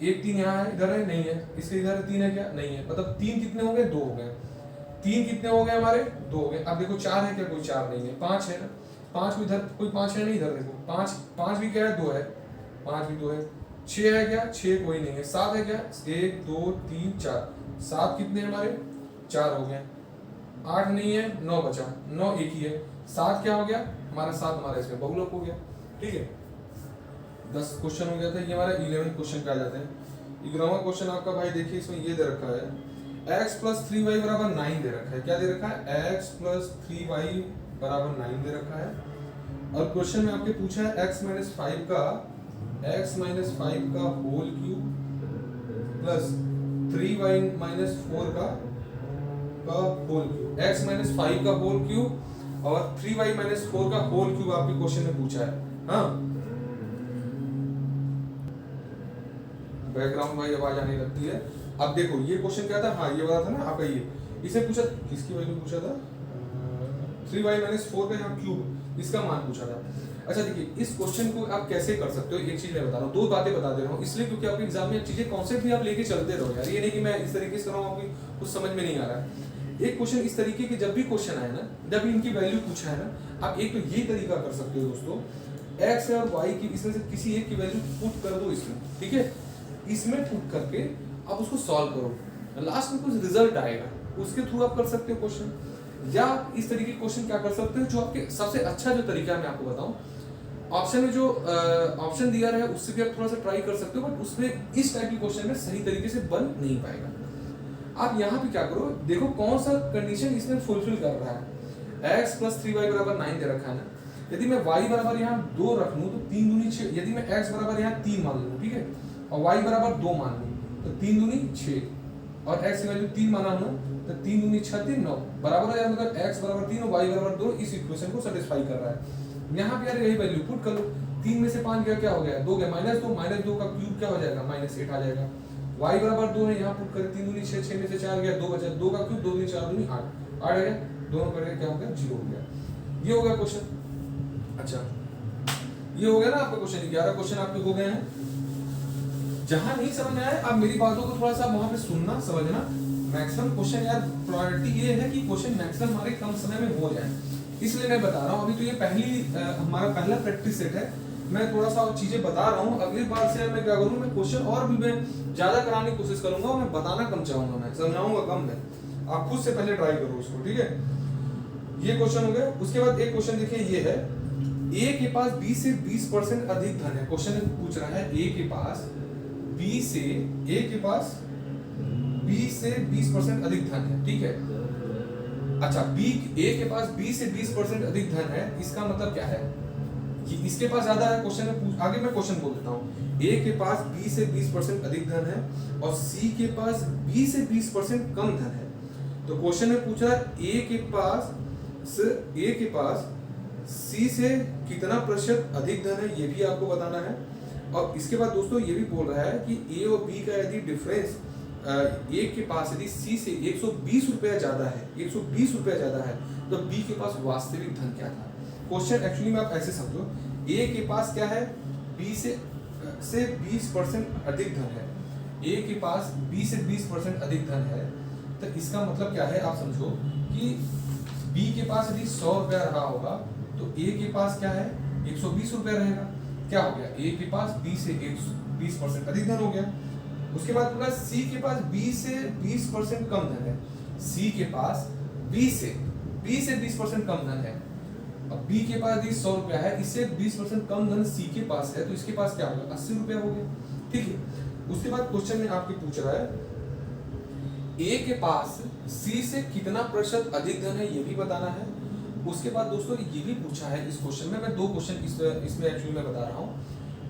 1 3 यहाँ है, इधर है नहीं है, इसके इधर 3 है क्या, नहीं है। मतलब 3 कितने हो गए, 2 हो गए। 3 कितने हो गए हमारे, 2 हो गए। अब देखो 4 है क्या, कोई 4 नहीं है। 5 है ना, 5 को इधर कोई 5 है नहीं, इधर देखो 5 भी क्या है, 2 है, 5 भी 2 है। 6 है क्या, 6 कोई नहीं है। 7 है क्या, 1 2 3 4, 7 कितने हमारे, 4 हो गए। 8 नहीं है, 9 बचा, 9 एक ही है। 7 क्या हो गया हमारा, 7 हमारा इसमें बहुलक हो गया, ठीक है। 10 क्वेश्चन हो गया था, ये हमारा 11 क्वेश्चन पे आ जाते हैं। 11वां क्वेश्चन आपका भाई देखिए, इसमें ये दे रखा है x प्लस 3y बराबर 9 दे रखा है। क्या दे रखा है, x प्लस 3y बराबर 9 दे रखा है। और क्वेश्चन में आपके पूछा है x माइनस 5 का whole cube plus 3y minus 4 का का होल क्यूब, x माइनस 5 का होल क्यूब और 3y माइनस 4 का होल क्यूब आपके क्वेश्चन में पूछा है। हाँ, बैकग्राउंड वाइज आवाज आने लगती है। अब देखो ये क्वेश्चन क्या था, हाँ ये वाला था ना आपका, ये इसे पूछा, किसकी वैल्यू पूछा था, 3y माइनस 4 का यहाँ क्यूब, इसका मान पूछा था। अच्छा देखिए, इस क्वेश्चन को आप कैसे कर सकते हो, एक चीज मैं बता रहा हूँ, दो बातें बता दे रहा हूँ, इसलिए क्योंकि आपके एग्जाम में चीजें कॉन्सेप्ट भी आप लेके चलते रहो यार, ये नहीं कि मैं इस तरीके से कर रहा हूँ आपकी कुछ समझ में नहीं आ रहा है। एक क्वेश्चन इस तरीके के जब भी क्वेश्चन आए ना, जब इनकी वैल्यू पूछा है ना, आप एक तो ये तरीका कर सकते हो दोस्तों, x और y की इसमें से किसी एक की वैल्यू पुट कर दो इसमें, ठीक है, इसमें पुट करके आप उसको सॉल्व करो, लास्ट में कुछ रिजल्ट आएगा, उसके थ्रू आप कर सकते हो क्वेश्चन। या इस तरीके के क्वेश्चन क्या कर सकते हो, जो आपके सबसे अच्छा जो तरीका है मैं आपको बताऊं, ऑप्शन में जो ऑप्शन दिया रहा है उससे भी आप थोड़ा सा ट्राई कर सकते हो, बट उसमें इस टाइप के क्वेश्चन में सही तरीके से बन नहीं पाएगा। आप यहाँ पे क्या करो, देखो कौन सा कंडीशन इसमें फुलफिल कर रहा है। x प्लस 3y बराबर 9 दे रखा है ना, यदि मैं y बराबर यहाँ 2 रख लूँ तो 3 दूनी 6, यदि मैं x बराबर यहाँ 3 मान लूँ, ठीक है, और y बराबर 2 मान लूँ तो 3 दूनी 6, और x की वैल्यू 3 माना हूँ तो 3 दूनी 6 3 9 बराबर हो जाएगा, मतलब x बराबर 3 और y बराबर 2 इस इक्वेशन को सेटिस्फाई कर रहा है। यहाँ पे यार यही वैल्यू पुट कर लो, 3 में से 5 गया क्या हो गया, 2 गया, -2 का क्यूब क्या हो जाएगा, -8 आ जाएगा। y बराबर 2 है, यहाँ पुट करें, 3 दूनी 6, 6 में से 4 गया, 2 बचा, 2 का क्यूब 2 दूनी 4 दूनी 8 आ गया, दोनों करके क्या हो गया, 0 हो गया। ये हो गया क्वेश्चन। अच्छा ये हो गया ना आपका क्वेश्चन, 11 क्वेश्चन आपके हो गए हैं। जहां नहीं समझ में आए आप मेरी बातों को थोड़ा सा वहां पे सुनना समझना। मैक्सिमम क्वेश्चन यार प्रायोरिटी ये है कि क्वेश्चन मैक्सिमम हमारे कम समय में हो जाए, इसलिए मैं बता रहा हूँ। अभी तो ये हमारा पहला प्रैक्टिस सेट है, मैं थोड़ा सा और चीजें बता रहा हूँ। अगली बार से मैं क्या करूँ, मैं क्वेश्चन और भी मैं ज्यादा कराने की कोशिश करूंगा, और मैं बताना कम चाहूंगा, मैं समझाऊंगा कम है। आप खुद से पहले ट्राई करो उसको, ठीक है। ये क्वेश्चन हो गया। उसके बाद एक क्वेश्चन देखिए, ये है ए के पास 20 से 20% अधिक धन है। क्वेश्चन पूछ रहा है ए के पास 20 से 20% अधिक धन है, ठीक है। अच्छा ए के पास 20 से 20% अधिक धन है, इसका मतलब क्या है कि इसके पास ज्यादा है। क्वेश्चन में आगे मैं क्वेश्चन बोल देता हूँ। ए के पास 20 से 20% अधिक धन है और सी के पास 20 से 20% कम धन है। तो क्वेश्चन में पूछा ए के पास सी से कितना प्रतिशत अधिक धन है, ये भी आपको बताना है। और इसके बाद दोस्तों ये भी बोल रहा है कि ए और बी का यदि डिफरेंस ए के पास यदि सी से 120 रुपया ज्यादा है, 120 रुपया ज्यादा है, तो बी के पास वास्तविक धन क्या था। क्वेश्चन एक्चुअली में आप ऐसे समझो, ए के पास क्या है, बी से 20% अधिक धन है। ए के पास 20 से 20% अधिक धन है, तो इसका मतलब क्या है, आप समझो कि बी के पास यदि 100 रुपया रहा होगा तो ए के पास क्या है, 120 रुपया रहेगा। क्या हो गया, ए के पास 20 से 20% अधिक धन हो गया। उसके बाद बोला सी के पास 20 से 20% कम धन है। सी के पास 20 से 20% कम धन है। अब बी के पास यदि 100 रुपया है, इससे 20% कम धन सी के पास है, तो इसके पास क्या होगा, 80 रुपया हो गया, ठीक है। उसके बाद क्वेश्चन में आपके पूछ रहा है ए के पास सी से कितना प्रतिशत अधिक धन है, ये भी बताना है। उसके बाद दोस्तों ये भी पूछा है इस क्वेश्चन में, मैं दो क्वेश्चन इसमें एक्चुअली मैं बता रहा हूँ।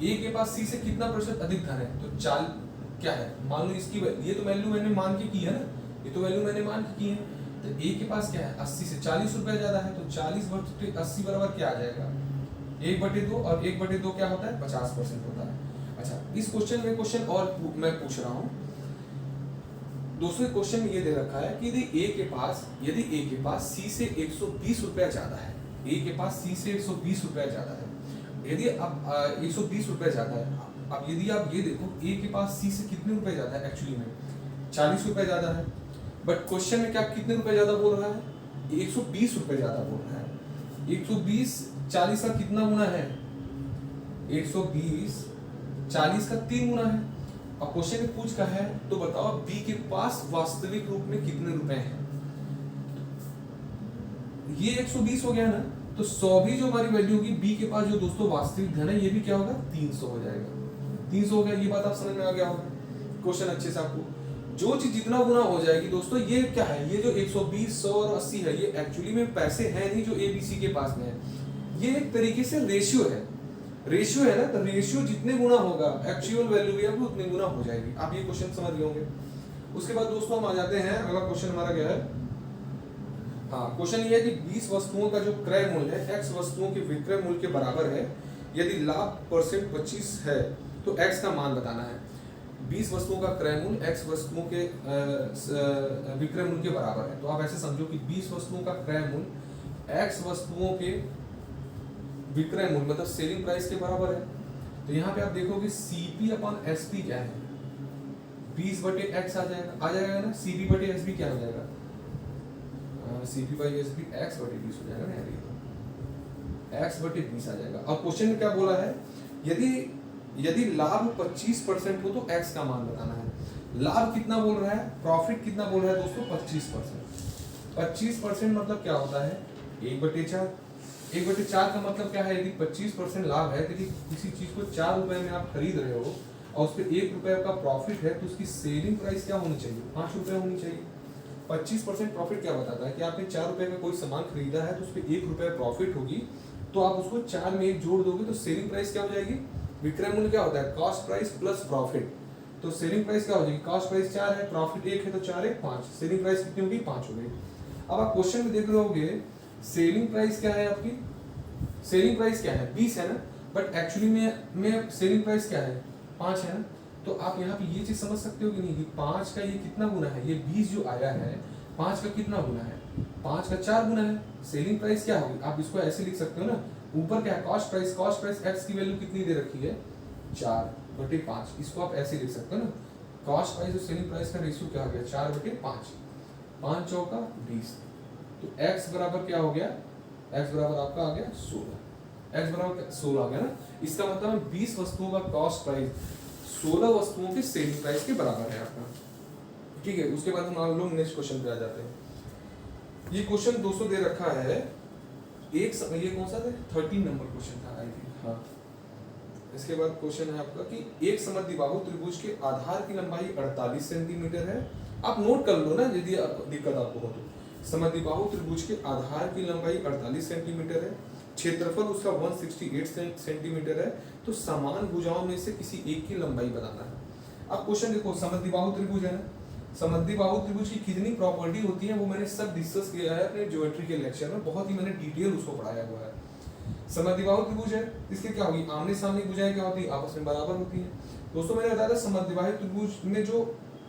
ए के पास सी से कितना प्रतिशत अधिक धन है, तो चाल क्या है, मान लो इसकी ये तो वैल्यू मैंने मान के की है ना, ये तो वैल्यू मैंने मान के की है। तो ए के पास क्या है, 80 से 40 रुपया ज्यादा है, तो 40 बटे 80 बराबर क्या आ जाएगा, 1/2, और 1/2 क्या होता है, 50% होता है। अच्छा इस क्वेश्चन में क्वेश्चन और मैं पूछ रहा हूँ दोस्तों, क्वेश्चन में ये दे रखा है कि यदि ए के पास सी से 120 रुपया ज्यादा है, ए के पास सी से 120 रुपया ज्यादा है, यदि अब 120 रुपया ज्यादा है, अब यदि आप ये देखो ए के पास सी से कितने रुपए ज्यादा है, एक्चुअली में 40 रुपए ज्यादा है, बट क्वेश्चन में क्या कितने रुपए ज्यादा बोल रहा है, 120 रुपए ज्यादा बोल रहा है। 120 40 का कितना गुना है, 120 40 का 3 गुना है। अब क्वेश्चन में पूछ का है, तो बताओ बी के पास वास्तविक रूप में कितने रुपए हैं। ये 120 हो गया ना, तो 100 भी जो हमारी वैल्यू होगी, बी के पास जो दोस्तों वास्तविक धन है, ये भी क्या होगा, 300 हो जाएगा। 300 हो गया, ये बात आप समझ में आ गया होगा क्वेश्चन अच्छे से आपको। जो चीज जितना गुना हो जाएगी दोस्तों, ये क्या है, ये जो 120 100 और 80 है, ये एक्चुअली में पैसे हैं नहीं जो ए बी सी के पास में है, ये एक तरीके से रेशियो है। रेशियो है ना, तो रेशियो जितने गुना होगा एक्चुअल वैल्यू भी आपको उतने गुना हो जाएगी। आप ये क्वेश्चन समझ गए होंगे। उसके बाद दोस्तों हम आ जाते हैं, अगला क्वेश्चन हमारा क्या है, हाँ, क्वेश्चन ये है कि 20 वस्तुओं का जो क्रय मूल्य है x वस्तुओं के विक्रय मूल्य के बराबर है, यदि लाभ परसेंट 25 है तो x का मान बताना है। 20 वस्तुओं का क्रय मूल्य x वस्तुओं के विक्रय मूल्य के बराबर है। तो आप ऐसे समझो कि 20 वस्तुओं का क्रय मूल्य x वस्तुओं के विक्रय मूल्य मतलब सेलिंग प्राइस के बराबर है। तो यहाँ पे आप देखोगे CP अपन SP क्या है, 20 बटे x आ जाएगा ना। CP बटे SP क्या हो जाएगा, CP बाई SP x बटे 20 हो जाएगा ना यार, ये x बटे 20 आ जाएगा। और क्वेश्चन में क्या बोला है, यदि लाभ 25% हो तो x का मान बताना है। लाभ कितना बोल रहा है, प्रॉफिट कितना बोल रहा है दोस्तों, 25%। 25% मतलब क्या होता है, 1/4। 1/4 का मतलब क्या है, यदि 25% लाभ है, यदि किसी चीज को 4 रुपए में आप खरीद रहे हो और उस पर 1 रुपए का प्रॉफिट है, तो उसकी सेलिंग प्राइस क्या होनी चाहिए, 5 रुपए होनी चाहिए। 25% प्रॉफिट क्या बताता है कि आपने 4 रुपए का कोई सामान खरीदा है तो उस पर 1 रुपए प्रॉफिट होगी, तो आप उसको 4 में 1 जोड़ दोगे तो सेलिंग प्राइस क्या हो जाएगी। विक्रय मूल्य क्या होता है, कॉस्ट प्राइस प्लस प्रॉफिट। तो सेलिंग प्राइस क्या हो जाएगी, कॉस्ट प्राइस 4 है, प्रॉफिट 1 है, तो 4 1 5, सेलिंग प्राइस कितनी होगी, 5 हो गई। अब आप क्वेश्चन में देख रहे होगे सेलिंग प्राइस क्या है आपकी, सेलिंग प्राइस क्या है 20 है ना, बट एक्चुअली में सेलिंग प्राइस क्या है 5 है ना। तो आप यहाँ पे ये चीज समझ सकते हो कि नहीं कि 5 का ये कितना गुना है, ये 20 जो आया है 5 का कितना गुना है, 5 का 4 गुना है। सेलिंग प्राइस क्या होगी, आप इसको ऐसे लिख सकते हो ना, ऊपर क्या है कॉस्ट प्राइस x की वैल्यू कितनी दे रखी है 4/5, इसको आप ऐसे लिख सकते हो ना। कॉस्ट प्राइस और सेलिंग प्राइस का रेशियो क्या हो गया 4/5, 5 चौका 20। तो x बराबर क्या हो गया, x बराबर आपका आ गया 16, x बराबर 16 आ गया ना। इसका मतलब 20 वस्तुओं का कॉस्ट प्राइस 16 वस्तुओं के सेलिंग प्राइस के बराबर है आपका। ठीक है, उसके बाद हम लोग नेक्स्ट क्वेश्चन पे आ जाते हैं। ये क्वेश्चन 200 दे रखा है, ये कौन सा था, 13 नंबर क्वेश्चन था आई थिंक। हाँ, इसके बाद क्वेश्चन है आपका कि एक समद्विबाहु त्रिभुज के आधार की लंबाई 48 सेंटीमीटर है। आप नोट कर लो ना यदि दिक्कत आपको हो तो। समद्विबाहु त्रिभुज के आधार की लंबाई 48 सेंटीमीटर है, क्षेत्रफल उसका 168 सेंटीमीटर है, तो समान भुजाओं में से किसी एक की लंबाई बताना है। अब क्वेश्चन देखो, समद्विबाहु त्रिभुज है ना, समद्विबाहु त्रिभुज की कितनी प्रॉपर्टी होती है वो मैंने सब डिस्कस किया है अपने ज्योमेट्री के लेक्चर में, बहुत ही मैंने डिटेल उसको पढ़ाया हुआ है। समद्विबाहु त्रिभुज है, इसके क्या होगी, आमने सामने भुजाएं क्या होती है, आपस में बराबर होती है। दोस्तों मैंने बताया था समद्विबाहु त्रिभुज में जो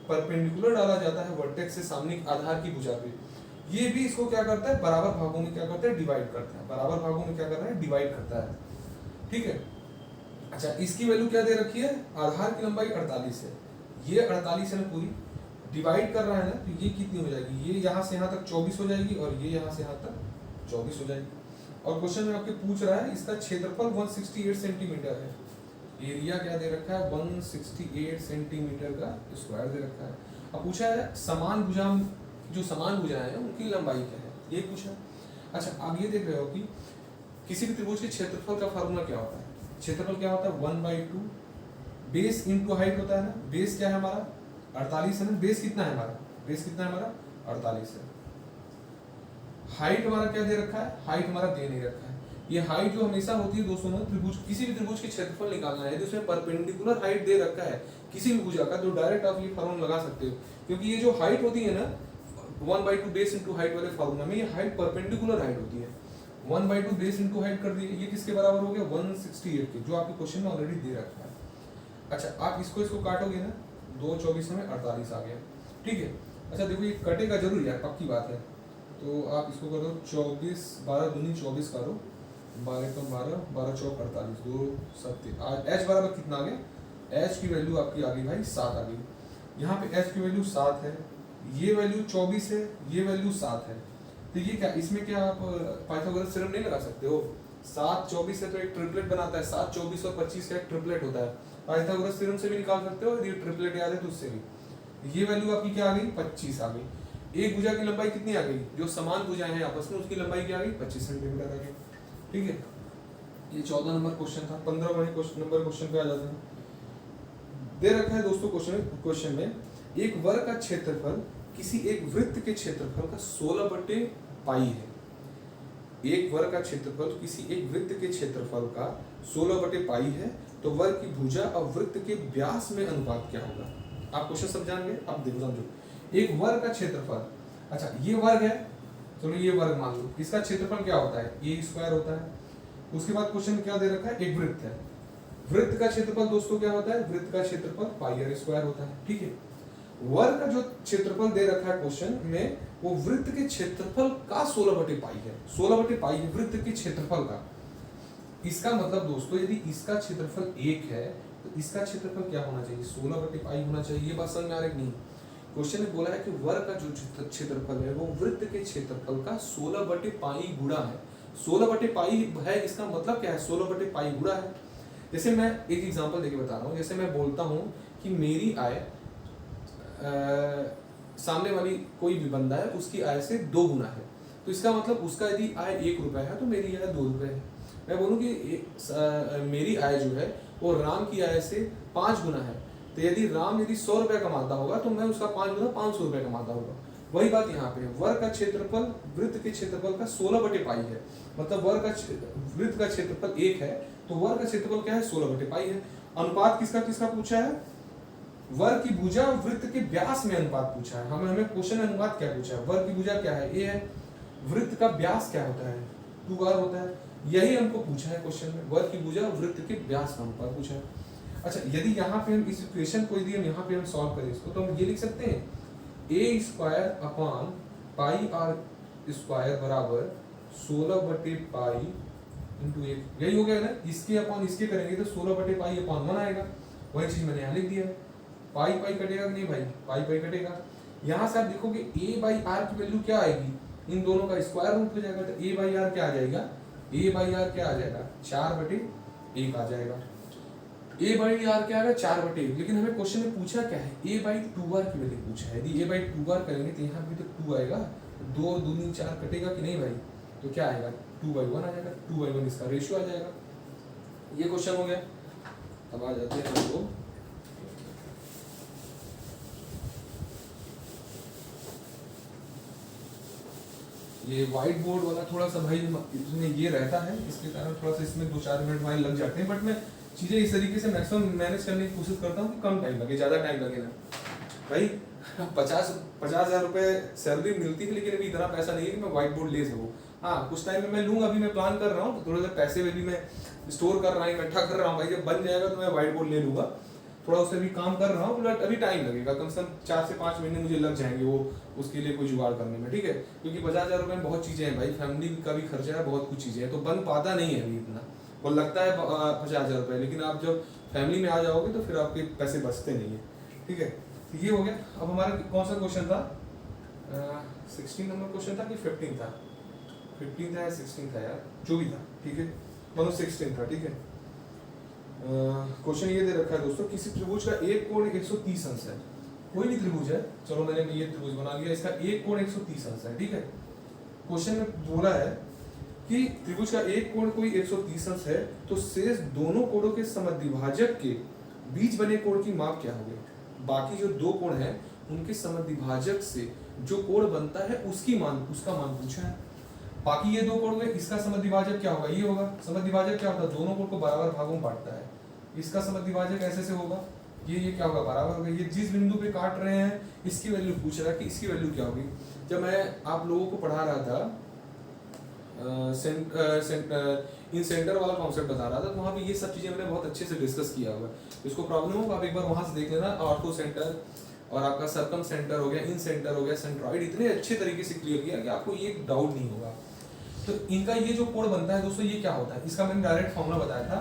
परपेंडिकुलर डाला जाता है वर्टेक्स से सामने आधार की भुजा पे, ये भी इसको क्या करता है, बराबर भागों में क्या करता है, डिवाइड करता है। बराबर भागों में क्या कर रहा है, डिवाइड करता है। ठीक है, अच्छा इसकी वैल्यू क्या दे रखी है, आधार की लंबाई 48 है, ये 48 है ना पूरी, डिवाइड कर रहा है ना, तो ये कितनी हो जाएगी, ये यहाँ से यहाँ तक 24 हो जाएगी और ये यहाँ से यहाँ तक 24 हो जाएगी। और क्वेश्चन में आपके पूछ रहा है इसका क्षेत्रफल 168 सेंटीमीटर है, एरिया क्या दे रखा है 168 सेंटीमीटर का स्क्वायर दे रखा है। अब पूछा है समान भुजा, जो समान भुजाएं हैं उनकी लंबाई क्या है, ये पूछा। अच्छा आप ये देख रहे हो कि किसी भी त्रिभुज के क्षेत्रफल का फार्मूला क्या होता है, क्षेत्रफल क्या होता है 1/2 बेस इंटू हाइट होता है ना। बेस क्या है हमारा 48 है ना, बेस कितना है हमारा, बेस कितना है हमारा 48 है। हाइट हमारा क्या दे रखा है, हाइट हमारा दे नहीं रखा है। ये हाइट जो हमेशा होती है दोस्तों ना, त्रिभुज किसी भी त्रिभुज के क्षेत्रफल निकालना है तो उसमें परपेंडिकुलर हाइट दे रखा है किसी भी भुजा का, तो डायरेक्ट आप ये फार्मूला लगा सकते हो, क्योंकि ये जो हाइट होती है ना 1/2 बेस इंटू हाइट वाले फार्मूला में, ये हाइट परपेंडिकुलर हाइट होती है। 1/2 बेस इंटू हाइट कर दिए, ये किसके बराबर हो गया 168 के, जो आपके क्वेश्चन में ऑलरेडी दे रखा है। अच्छा आप इसको काटोगे ना, 2 24 में 48 आ गया। ठीक है, अच्छा देखो ये कटेगा जरूर यार, पक्की बात है। तो आप इसको कर दो 24, 12 दूनी 24 करो, 12 कम 12, 12 चौक 48, 2 7 एच बराबर कितना आ गया, एच की वैल्यू आपकी आ गई भाई 7 आ गई। यहाँ पे एच की वैल्यू 7 है, ये वैल्यू 24 है, ये वैल्यू 7 है। तो ये क्या, इसमें क्या आप पाइथागोरस थ्योरम नहीं लगा सकते हो, 7 24 है तो एक ट्रिपलेट बनाता है, 7 24 और 25 का एक ट्रिपलेट होता है। पाइथागोरस थ्योरम से भी निकाल सकते हो, ये ट्रिपलेट याद है तो उससे भी। ये वैल्यू आपकी क्या आ गई 25 आ गई। एक भुजा की लंबाई कितनी आ गई, जो समान भुजाएं हैं आपस में उसकी लंबाई क्या आ गई 25 सेंटीमीटर आ गई। ठीक है, ये 14 नंबर क्वेश्चन था। 15 नंबर क्वेश्चन पे आ जाते हैं। दे रखा है दोस्तों क्वेश्चन में, एक वर्ग का क्षेत्रफल किसी एक वृत्त के क्षेत्रफल का 16/पाई है। एक वर्ग का क्षेत्रफल किसी एक वृत्त के क्षेत्रफल का 16/पाई है, तो वर्ग की भुजा और वृत्त के व्यास में अनुपात क्या होगा। आप क्वेश्चन सब जान गए, अब देखो समझो, एक वर्ग का क्षेत्रफल, अच्छा ये वर्ग है, चलो ये वर्ग मान लो, इसका क्षेत्रफल क्या होता है, ए स्क्वायर होता है। उसके बाद क्वेश्चन में क्या दे रखा है, एक वृत्त है, वृत्त का क्षेत्रफल दोस्तों क्या होता है, वृत्त का क्षेत्रफल पाई आर स्क्वायर होता है, ठीक है। वर्ग का जो क्षेत्रफल दे रखा है क्वेश्चन में, वो वृत्त के क्षेत्रफल का 16/पाई है, 16/पाई है वृत्त के क्षेत्रफल का। इसका मतलब दोस्तों यदि इसका क्षेत्रफल 1 है तो इसका क्षेत्रफल क्या होना चाहिए, 16/पाई होना चाहिए। ये बात समझ में आ रही है कि नहीं? क्वेश्चन ने बोला है कि वर्ग का जो क्षेत्रफल है वो वृत्त के क्षेत्रफल का 16/पाई गुणा है। 16/पाई है, इसका मतलब क्या है, 16/पाई गुणा है। जैसे मैं एक एग्जांपल देके बता रहा हूँ, जैसे मैं बोलता हूँ कि मेरी आय सामने वाली कोई भी बंदा है उसकी आय से 2 गुना है, तो इसका मतलब उसका यदि आय 1 रुपए है तो मेरी आय 2 रुपए है। मैं बोलूँ कि मेरी आय जो है वो राम की आय से 5 गुना है, तो यदि राम यदि 100 रुपए कमाता होगा तो मैं उसका 5 गुना 500 रुपए कमाता होगा। वही बात यहाँ पे, वर्ग का क्षेत्रफल वृत्त के क्षेत्रफल का 16/पाई है, मतलब वृत्त का क्षेत्रफल 1 है तो वर्ग का क्षेत्रफल क्या है, 16/पाई है। अनुपात किसका किसका पूछा है, वर्ग की भुजा और वृत्त के व्यास में अनुपात पूछा है। हमें क्वेश्चन में अनुपात क्या पूछा है, वर्ग की भुजा क्या है, ए है, वृत्त का व्यास क्या होता है, 2r होता है। यही हमको पूछा है क्वेश्चन में, वर्ग की भुजा और वृत्त के व्यास का अनुपात पूछा है। अच्छा, यदि यहाँ पे हम इस इक्वेशन को यदि हम यहाँ पे हम सॉल्व करें इसको, तो हम ये लिख सकते हैं a square upon pi r square बराबर 16/पाई इंटू 1। यही हो गया ना, इसके अपॉन इसके करेंगे तो 16/पाई अपॉन 1 आएगा। वही चीज मैंने यहाँ लिख दिया है। पाई पाई कटेगा कि नहीं भाई, पाई पाई कटेगा। यहाँ से आप देखोगे a बाई आर की वैल्यू क्या आएगी, इन दोनों का स्क्वायर रूट हो जाएगा, तो a बाई आर क्या आ जाएगा, a बाई आर क्या आ जाएगा, 4/1 आ जाएगा। a बाई आर क्या आएगा, 4/1। लेकिन हमें क्वेश्चन में पूछा क्या है, a बाई 2r की वैल्यू पूछा है। यदि a बाई 2r करेंगे तो यहाँ भी तो 2 आएगा, 2 दूनी 4 कटेगा कि नहीं भाई, तो क्या आएगा, 2/1 आ जाएगा, 2/1 इसका रेशियो आ जाएगा। ये क्वेश्चन हो गया। अब आ जाते हैं हम लोग ये व्हाइट बोर्ड वाला, थोड़ा सा भाई इसमें ये रहता है, इसके कारण थोड़ा सा इसमें 2-4 मिनट हमारे लग जाते हैं, बट मैं चीज़ें इस तरीके से मैक्सिमम मैनेज करने की कोशिश करता हूँ कि कम टाइम लगे, ज़्यादा टाइम लगे ना भाई। 50,000 रुपये सैलरी मिलती है, लेकिन अभी इतना पैसा नहीं है कि मैं व्हाइट बोर्ड ले सकूँ। हाँ, कुछ टाइम में मैं लूँगा, अभी मैं प्लान कर रहा हूँ, थोड़े से पैसे में भी मैं स्टोर कर रहा हूँ, इकट्ठा कर रहा हूँ भाई, जब बन जाएगा तो मैं व्हाइट बोर्ड ले लूँगा। थोड़ा उससे भी काम कर रहा हूँ, बट अभी टाइम लगेगा, कम से कम 4 से 5 महीने मुझे लग जाएंगे वो उसके लिए कोई जुगाड़ करने में, ठीक है। क्योंकि 50,000 रुपये में बहुत चीज़ें हैं भाई, फैमिली का भी खर्चा है, बहुत कुछ चीज़ें हैं, तो बन पाता नहीं है अभी इतना। वो लगता है 50,000 रुपये, लेकिन आप जब फैमिली में आ जाओगे तो फिर आपके पैसे बचते नहीं है, ठीक है। तो ये हो गया। अब हमारा कौन सा क्वेश्चन था, 16 नंबर क्वेश्चन था कि 15 था, 15 था या 16 था यार, जो भी था, ठीक है, मतलब 16 था, ठीक है। क्वेश्चन ये दे रखा है दोस्तों, किसी त्रिभुज का एक कोण 130 अंश है, कोई भी त्रिभुज है, चलो मैंने ये त्रिभुज बना लिया, इसका एक कोण 130 अंश है, ठीक है। क्वेश्चन में बोला है कि त्रिभुज का एक कोण कोई 130 अंश है, तो शेष दोनों कोणों के समद्विभाजक के बीच बने कोण की माप क्या होगी। बाकी जो 2 कोण है उनके समद्विभाजक से जो कोण बनता है उसका मान पूछा है। बाकी ये 2 कोण में इसका समद्विभाजक क्या होगा, ये होगा। समद्विभाजक क्या होता है, दोनों कोण को बराबर भागों में बांटता है। इसका समद्विभाजक ऐसे से होगा, ये क्या होगा, बराबर होगा। ये जिस बिंदु पे काट रहे हैं इसकी वैल्यू पूछ रहा है कि इसकी वैल्यू क्या होगी। जब मैं आप लोगों को पढ़ा रहा था इन सेंटर वाला कॉन्सेप्ट बता रहा था, तो वहाँ पे ये सब चीज़ें मैंने बहुत अच्छे से डिस्कस किया हुआ है। इसको प्रॉब्लम हो आप एक बार वहाँ से देख लेना। ऑर्थो सेंटर और आपका सर्कम सेंटर हो गया, इन सेंटर हो गया, सेंट्रॉइड, इतने अच्छे तरीके से क्लियर किया कि आपको ये डाउट नहीं होगा। तो इनका ये जो कोण बनता है दोस्तों, ये क्या होता है, इसका मैंने डायरेक्ट फॉर्मूला बताया था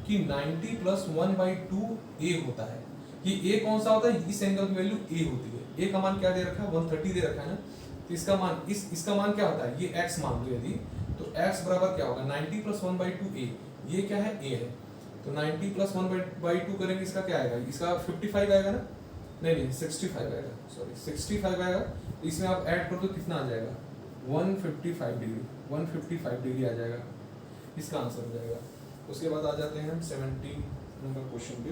कि 90 + 1/2 a होता है। कि a कौन सा होता है, इस एंगल की वैल्यू a होती है। a का मान क्या दे रखा है, 130 दे रखा है ना, तो इसका मान इसका मान क्या होता है, ये x मान लो यदि, तो x बराबर क्या होगा, 90 + 1/2 a, ये क्या है, a है। तो 90 + 1/2 करेंगे, इसका क्या आएगा, इसका 55 आएगा ना, नहीं 65 आएगा, सॉरी 65 आएगा। तो इसमें आप ऐड कर दो, कितना आ जाएगा, 155 डिग्री, 155 डिग्री आ जाएगा, इसका आंसर हो जाएगा। उसके बाद आ जाते हैं हम 17 नंबर क्वेश्चन पे।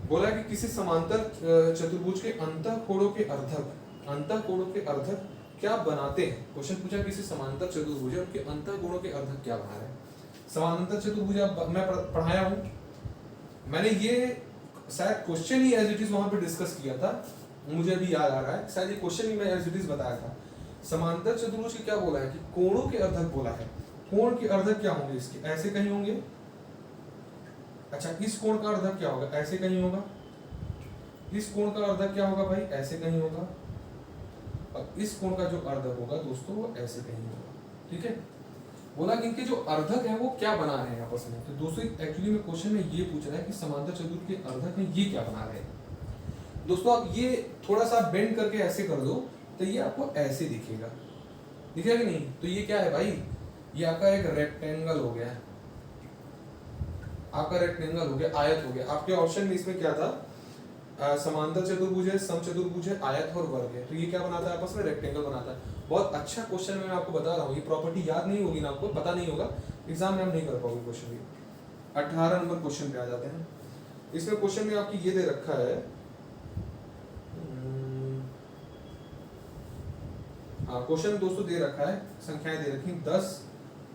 बोला कि किसी समांतर चतुर्भुज के अंतःकोणों के अर्धक क्या बनाते हैं। क्वेश्चन पूछा किसी समांतर चतुर्भुज है उनके अंतःकोणों के अर्धक क्या बना रहे हैं। समांतर चतुर्भुज मैं पढ़ाया हूँ, मैंने ये शायद क्वेश्चन ही एज इट इज वहां पे डिस्कस किया था, मुझे अभी याद आ रहा है, शायद ये क्वेश्चन ही मैं एज इट इज बताया था। समांतर चतुर्भुज की क्या बोला है कि कोणों के अर्धक बोला है। कोण के अर्धक क्या होंगे इसके, ऐसे कहीं होंगे। अच्छा, इस कोण का अर्धक क्या होगा, ऐसे कहीं होगा। इस कोण का अर्धक क्या होगा भाई, ऐसे कहीं होगा। और इस कोण का जो अर्धक होगा दोस्तों वो ऐसे कहीं होगा। ठीक है, बोला कि इनके जो अर्धक है वो क्या बना रहे हैं आपस में। तो दोस्तों एक्चुअली में क्वेश्चन में ये पूछ रहा है कि समांतर चतुर्भुज के अर्धक में ये क्या बना रहे हैं। दोस्तों आप ये थोड़ा सा बेंड करके ऐसे कर दो तो ये आपको ऐसे दिखेगा, दिखेगा कि नहीं। तो ये क्या है भाई, ये आपका एक रेक्टेंगल हो गया, आपका रेक्टेंगल हो गया, आयत हो गया। आपके ऑप्शन में इसमें क्या था, समांतर चतुर्भुज है, समचतुर्भुज है, आयत और वर्ग है। तो ये क्या बनाता है आपस में, रेक्टेंगल बनाता है। बहुत अच्छा क्वेश्चन मैं आपको बता रहा हूँ, ये प्रॉपर्टी याद नहीं होगी ना आपको, पता नहीं होगा, एग्जाम में हम नहीं कर पाओगे क्वेश्चन ये। 18 नंबर क्वेश्चन पे आ जाते हैं। इसमें क्वेश्चन में आपकी ये दे रखा है, क्वेश्चन दोस्तों दे रखा है, संख्याएं दे रखी 10,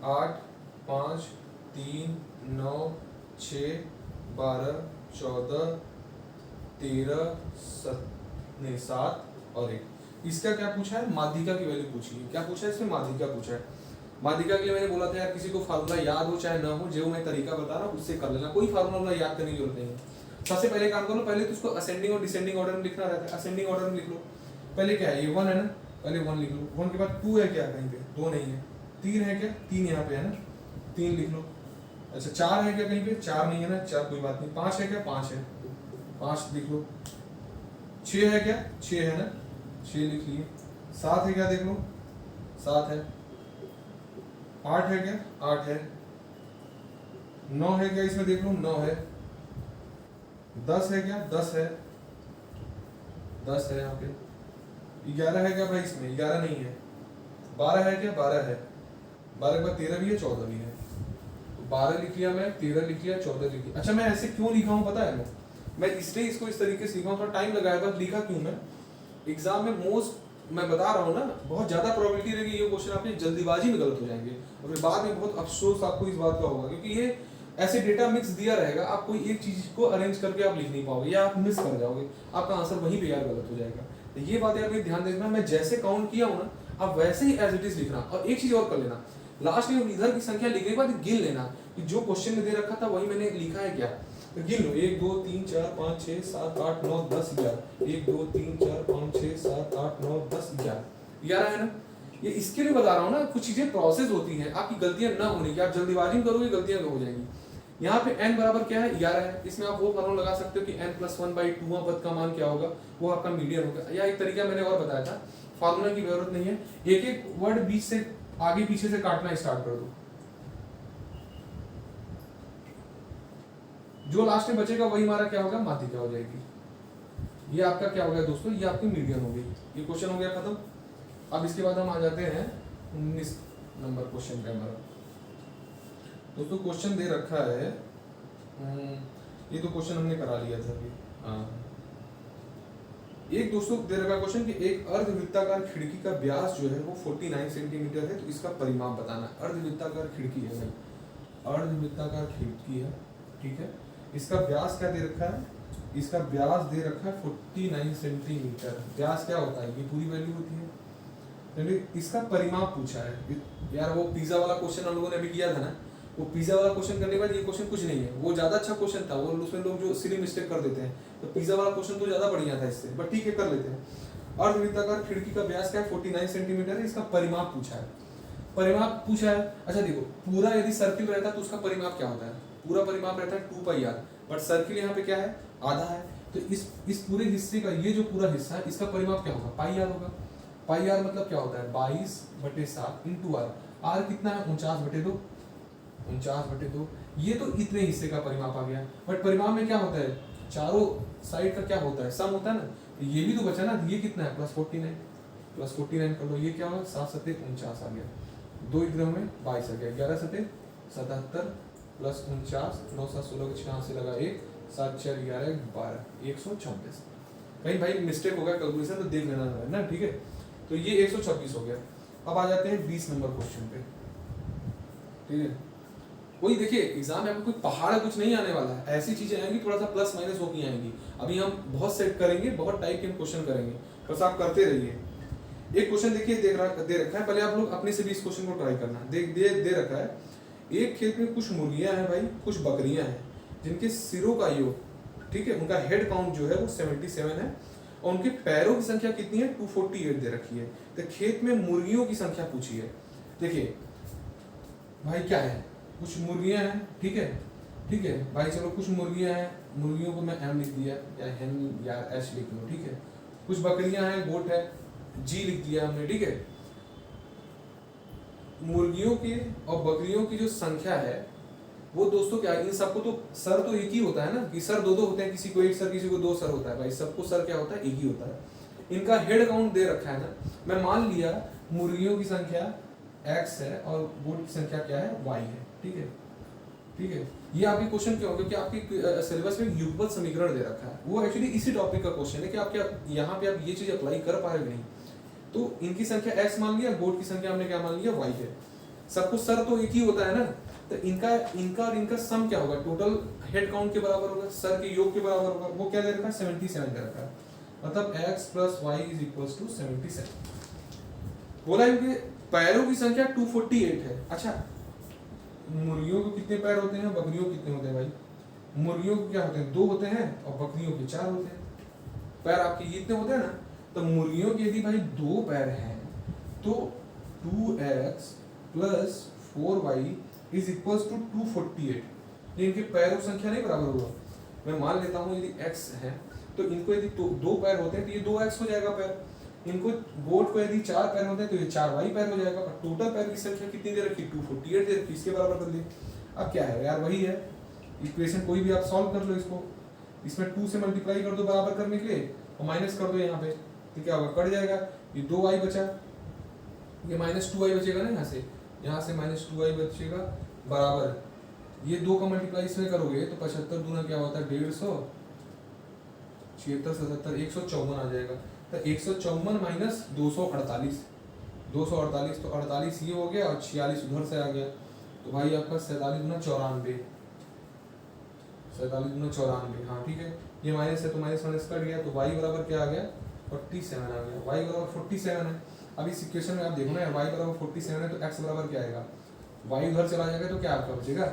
8, 5, 3, 9, 6, 12, 14, 13, 7 और 1। इसका क्या पूछा है, माध्यिका की वैल्यू पूछी है। क्या पूछा है इसमें, माध्यिका पूछा है। माध्यिका के लिए मैंने बोला था यार किसी को फार्मूला याद हो चाहे ना हो, जो मैं तरीका बता रहा हूँ उससे कर लेना, कोई फार्मूला याद करने की जरूरत नहीं है। सबसे पहले काम करो, पहले तो उसको असेंडिंग और डिसेंडिंग ऑर्डर में लिखना रहता है। असेंडिंग ऑर्डर में लिख लो, पहले क्या है, ये 1 है ना, पहले 1 लिख लो। 1 के बाद 2 है क्या, कहीं पे 2 नहीं है। 3 है क्या, 3 यहाँ पे है ना, 3 लिख लो। अच्छा 4 है क्या, कहीं पे 4 नहीं है ना, 4 कोई बात नहीं। 5 है क्या, 5 है, 5 लिख लो। 6 है क्या, 6 है ना, 6 लिख लिए। 7 है क्या, देख लो 7 है। 8 है क्या, 8 है। 9 है क्या, इसमें देख लो 9 है। 10 है क्या, 10 है, 10 है यहाँ पे। 11 है क्या भाई, इसमें 11 नहीं है। 12 है क्या, 12 है। 12 के बाद 13 भी है, 14 भी है। तो 12 लिख लिया मैं, 13 लिख लिया, 14 लिख लिया। अच्छा मैं ऐसे क्यों लिखा हूँ पता है, मैं इसलिए इसको इस तरीके से लिखा हूँ, थोड़ा टाइम लगाया, बस लिखा क्यों मैं, एग्जाम में मोस्ट मैं बता रहा हूँ ना, बहुत ज्यादा प्रोबेबिलिटी रहेगी ये क्वेश्चन आपके जल्दीबाजी में गलत हो जाएंगे और फिर बाद में बहुत अफसोस आपको इस बात का होगा, क्योंकि ये ऐसे डेटा मिक्स दिया रहेगा, आप कोई एक चीज को अरेंज करके आप लिख नहीं पाओगे या आप मिस कर जाओगे, आपका आंसर वहीं पे यार गलत हो जाएगा। तो ये बात यार ध्यान देना, मैं जैसे काउंट किया हूँ ना आप वैसे ही एज इट इज लिखना। और एक चीज और कर लेना, लास्ट में इधर की संख्या लिखने के बाद गिन लेना कि जो क्वेश्चन में दे रखा था वही मैंने लिखा है क्या। तो गिन लो 1 2 3 4 5 6 7 8 9 10 11। 1 2 3 4 5 6 7 8 9 10 11 है ना। ये इसके लिए बता रहा हूँ ना, कुछ चीजें प्रोसेस होती हैं, आपकी गलतियां ना होने की, आप जल्दीबाजी में करोगे गलतियां हो जाएंगी। यहाँ पे n बराबर क्या है, 11 है। इसमें आप वो फॉर्मूला लगा सकते हो कि n+1/2 पद का मान क्या होगा, वो आपका मीडियन होगा। या एक तरीका मैंने और बताया था, फार्मूला की जरूरत नहीं है, एक एक वर्ड बीच से आगे पीछे से काटना स्टार्ट कर दो, जो लास्ट में बचेगा वही हमारा क्या होगा, माध्यिका हो जाएगी। ये आपका क्या हो गया दोस्तों, ये आपकी मीडियन हो गई। ये क्वेश्चन हो गया खत्म। अब इसके बाद हम आ जाते हैं 19 नंबर क्वेश्चन पे। हमारा दोस्तों क्वेश्चन दे रखा है, ये तो क्वेश्चन हमने करा लिया था अभी। हाँ, एक दोस्तों दे रखा क्वेश्चन कि एक अर्धवृत्ताकार खिड़की का व्यास जो है वो 49 सेंटीमीटर है, तो इसका परिमाप बताना। अर्धवृत्ताकार खिड़की है भाई, अर्धवृत्ताकार खिड़की है, ठीक है। इसका व्यास क्या दे रखा है, इसका व्यास दे रखा है 49 सेंटीमीटर। व्यास क्या होता है, ये पूरी वैल्यू होती है। तो इसका परिमाप पूछा है यार। वो पिज्जा वाला क्वेश्चन हम लोगों ने अभी किया था ना, वो पिज्जा वाला क्वेश्चन करने के बाद ये क्वेश्चन कुछ नहीं है, वो ज्यादा अच्छा क्वेश्चन था, वो उसमें लोग जो सिली मिस्टेक कर देते हैं। तो पिज्जा वाला क्वेश्चन तो ज्यादा बढ़िया था इससे, बट ठीक है कर लेते हैं। अर्धवृत्ताकार खिड़की का व्यास क्या है, 49 सेंटीमीटर है। इसका परिमाप पूछा है, परिमाप पूछा है। अच्छा देखो, पूरा यदि सर्किल रहता तो उसका परिमाप क्या होता है, पूरा परिमाप रहता है 2πr, बट सर्किल यहाँ पे क्या है, आधा है। तो इस पूरे हिस्से का ये जो पूरा हिस्सा है इसका परिमाप क्या होगा, πr होगा। πr मतलब क्या होता है, 22/7 इंटू r। r कितना है, 49/2, 49/2। ये तो इतने हिस्से का परिमाप आ गया, बट परिमाप में क्या होता है, चारों साइड का क्या होता है, सम होता है ना। तो ये भी तो बचा ना, ये कितना है, +49 कर लो, ये क्या होगा, 7 7 49 आ गया। 2 इधर में 22 आ गया, 11 7 77 + 49, 9 7 16 86 लगा 1, 7 4 11 12, 126। कहीं भाई मिस्टेक हो गया कैलकुलेशन तो देख लेना है ना, ठीक है। तो ये 126 हो गया। अब आ जाते हैं 20 नंबर क्वेश्चन पे, ठीक है। वही देखिए, एग्जाम में आपको कोई पहाड़ कुछ नहीं आने वाला है, ऐसी चीजें आएंगी थोड़ा सा प्लस माइनस होती आएंगी। अभी हम बहुत सेट करेंगे, बहुत टाइप के क्वेश्चन करेंगे, बस आप करते रहिए। एक क्वेश्चन देखिए दे रखा है, पहले आप लोग अपने से भी इस क्वेश्चन को ट्राई करना। दे रखा है, एक खेत में कुछ मुर्गियां हैं भाई, कुछ बकरियां हैं, जिनके सिरों का योग, ठीक है, उनका हेड काउंट जो है वो 77 है, और उनके पैरों की संख्या कितनी है, 248 दे रखी है। तो खेत में मुर्गियों की संख्या पूछी है। देखिए भाई क्या है, कुछ मुर्गियां हैं, ठीक है, ठीक है भाई, चलो कुछ मुर्गियां हैं, मुर्गियों को मैं एम लिख दिया, या हेन या एच लिख लो, ठीक है। कुछ बकरियां हैं, गोट है, जी लिख दिया हमने, ठीक है। मुर्गियों की और बकरियों की जो संख्या है वो दोस्तों क्या है, इन सबको तो सर तो एक ही होता है ना, कि सर दो दो होते हैं, किसी को एक सर किसी को दो सर होता है भाई, सबको सर क्या होता है, एक ही होता है। इनका हेड काउंट दे रखा है ना, मैं मान लिया मुर्गियों की संख्या x है और गोट की संख्या क्या है, y है, ठीक है, ठीक है। ये आपके क्वेश्चन क्यों, क्योंकि आपके सिलेबस में युगपत समीकरण दे रखा है, वो एक्चुअली इसी टॉपिक का क्वेश्चन है कि आप क्या यहाँ पे आप ये चीज अप्लाई कर पा रहे नहीं। तो इनकी संख्या x मान लिया, गोट की संख्या हमने क्या मान लिया, y है। सबको सर तो एक ही होता है ना, तो इनका और इनका सम क्या होगा, टोटल हेड काउंट के बराबर होगा, सर के योग के बराबर होगा। वो क्या दे रखा है, 77 दे रखा है, मतलब x + y = 77। बोला इनके पैरों की संख्या 248 है। अच्छा, मुर्गियों को कितने पैर होते हैं, बकरियों को कितने होते हैं भाई, मुर्गियों को क्या होते हैं, 2 होते हैं, और बकरियों के 4 होते हैं। पैर आपके इतने होते हैं ना, तो मुर्गियों के यदि भाई 2 पैर हैं तो 2x + 4y = 248। इनके पैरों की संख्या नहीं बराबर होगा। मैं मान लेता हूँ यदि x है तो इनको यदि 2 पैर होते हैं तो ये 2x हो जाएगा पैर। इनको गोट को यदि 4 पैर होते हैं तो ये 4y पैर हो जाएगा, और टोटल पैर की संख्या कितनी दे रखी, 248 दे रखी, इसके बराबर कर लिए। अब क्या है यार, वही है इक्वेशन, कोई भी आप सॉल्व कर लो इसको, इसमें 2 से मल्टीप्लाई कर दो बराबर करने के लिए, और माइनस कर दो यहाँ पे, तो क्या होगा, कट जाएगा, ये 2y बचा, ये -2y बचेगा ना, यहाँ से -2y बचेगा, बराबर ये 2 का मल्टीप्लाई इसमें करोगे तो 75 दूना क्या होता है, 150, 76 77 154 आ जाएगा। तो 154 - 248, 248 तो 48 ये हो गया, और 46 उधर से आ गया, तो भाई आपका 47 दूना 94, 47 दूना 94, हाँ ठीक है। ये माइनस है तो माइनस माइनस कट गया, तो y बराबर क्या आ गया, 47 आ गया, y बराबर 47 है। अब इस इक्वेशन में आप देखो ना, y बराबर 47 है तो x बराबर क्या आएगा, y उधर चला जाएगा तो क्या आपका बचेगा,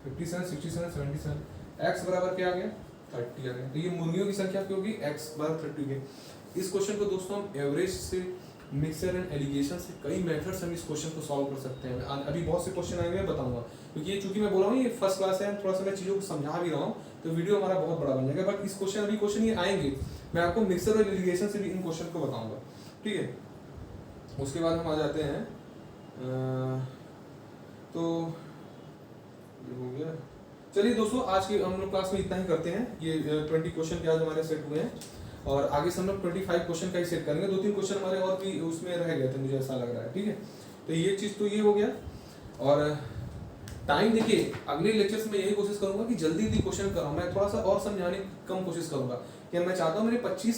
57 67 77, x बराबर क्या आ गया, 30 आ गया। तो ये मुर्गियों की संख्या क्या होगी, x बराबर 30 होगी। इस क्वेश्चन को दोस्तों हम एवरेज से, मिक्सर एंड एलिगेशन से, कई मेथड्स हम इस क्वेश्चन को सॉल्व कर सकते हैं। अभी बहुत से क्वेश्चन आएंगे, मैं बताऊंगा, क्योंकि ये चूंकि मैं बोला हूँ ये फर्स्ट क्लास है, थोड़ा सा मैं चीज़ों को समझा भी रहा हूँ, तो वीडियो हमारा बहुत बड़ा बन जाएगा। बट इस क्वेश्चन ये आएंगे, मैं आपको मिक्सर और एलिगेशन से भी इन क्वेश्चन को बताऊंगा, ठीक है। उसके बाद हम आ जाते हैं, तो हो गया। चलिए दोस्तों, आज की हम लोग क्लास में इतना ही करते हैं। ये 20 क्वेश्चन के आज हमारे सेट हुए हैं, और आगे से हम लोग 25 क्वेश्चन का ही सेट करेंगे। 2-3 क्वेश्चन हमारे और भी उसमें रह गए थे, मुझे ऐसा लग रहा है, ठीक है। तो ये चीज़ तो ये हो गया, और टाइम देखिए, अगले लेक्चर्स में यही कोशिश करूंगा कि जल्दी क्वेश्चन कराऊँ, मैं थोड़ा सा और समझाने की कम कोशिश करूंगा, कि मैं चाहता हूँ मेरे 25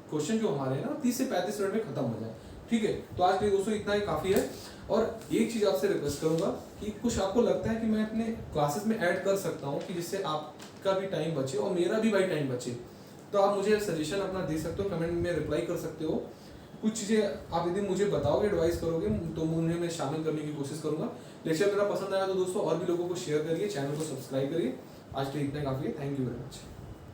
क्वेश्चन जो हमारे हैं ना 30 से 35 मिनट में खत्म हो जाए, ठीक है। तो आज के लिए दोस्तों इतना ही काफ़ी है। और एक चीज़ आपसे रिक्वेस्ट करूंगा कि कुछ आपको लगता है कि मैं अपने क्लासेस में ऐड कर सकता हूँ, कि जिससे आपका भी टाइम बचे और मेरा भी भाई टाइम बचे, तो आप मुझे सजेशन अपना दे सकते हो, कमेंट में रिप्लाई कर सकते हो। कुछ चीज़ें आप यदि मुझे बताओगे, एडवाइस करोगे, तो उन्हें मैं शामिल करने की कोशिश करूंगा। लेक्चर मेरा पसंद आया तो दोस्तों और भी लोगों को शेयर करिए, चैनल को सब्सक्राइब करिए। आज के लिए इतना काफ़ी है, थैंक यू वेरी मच।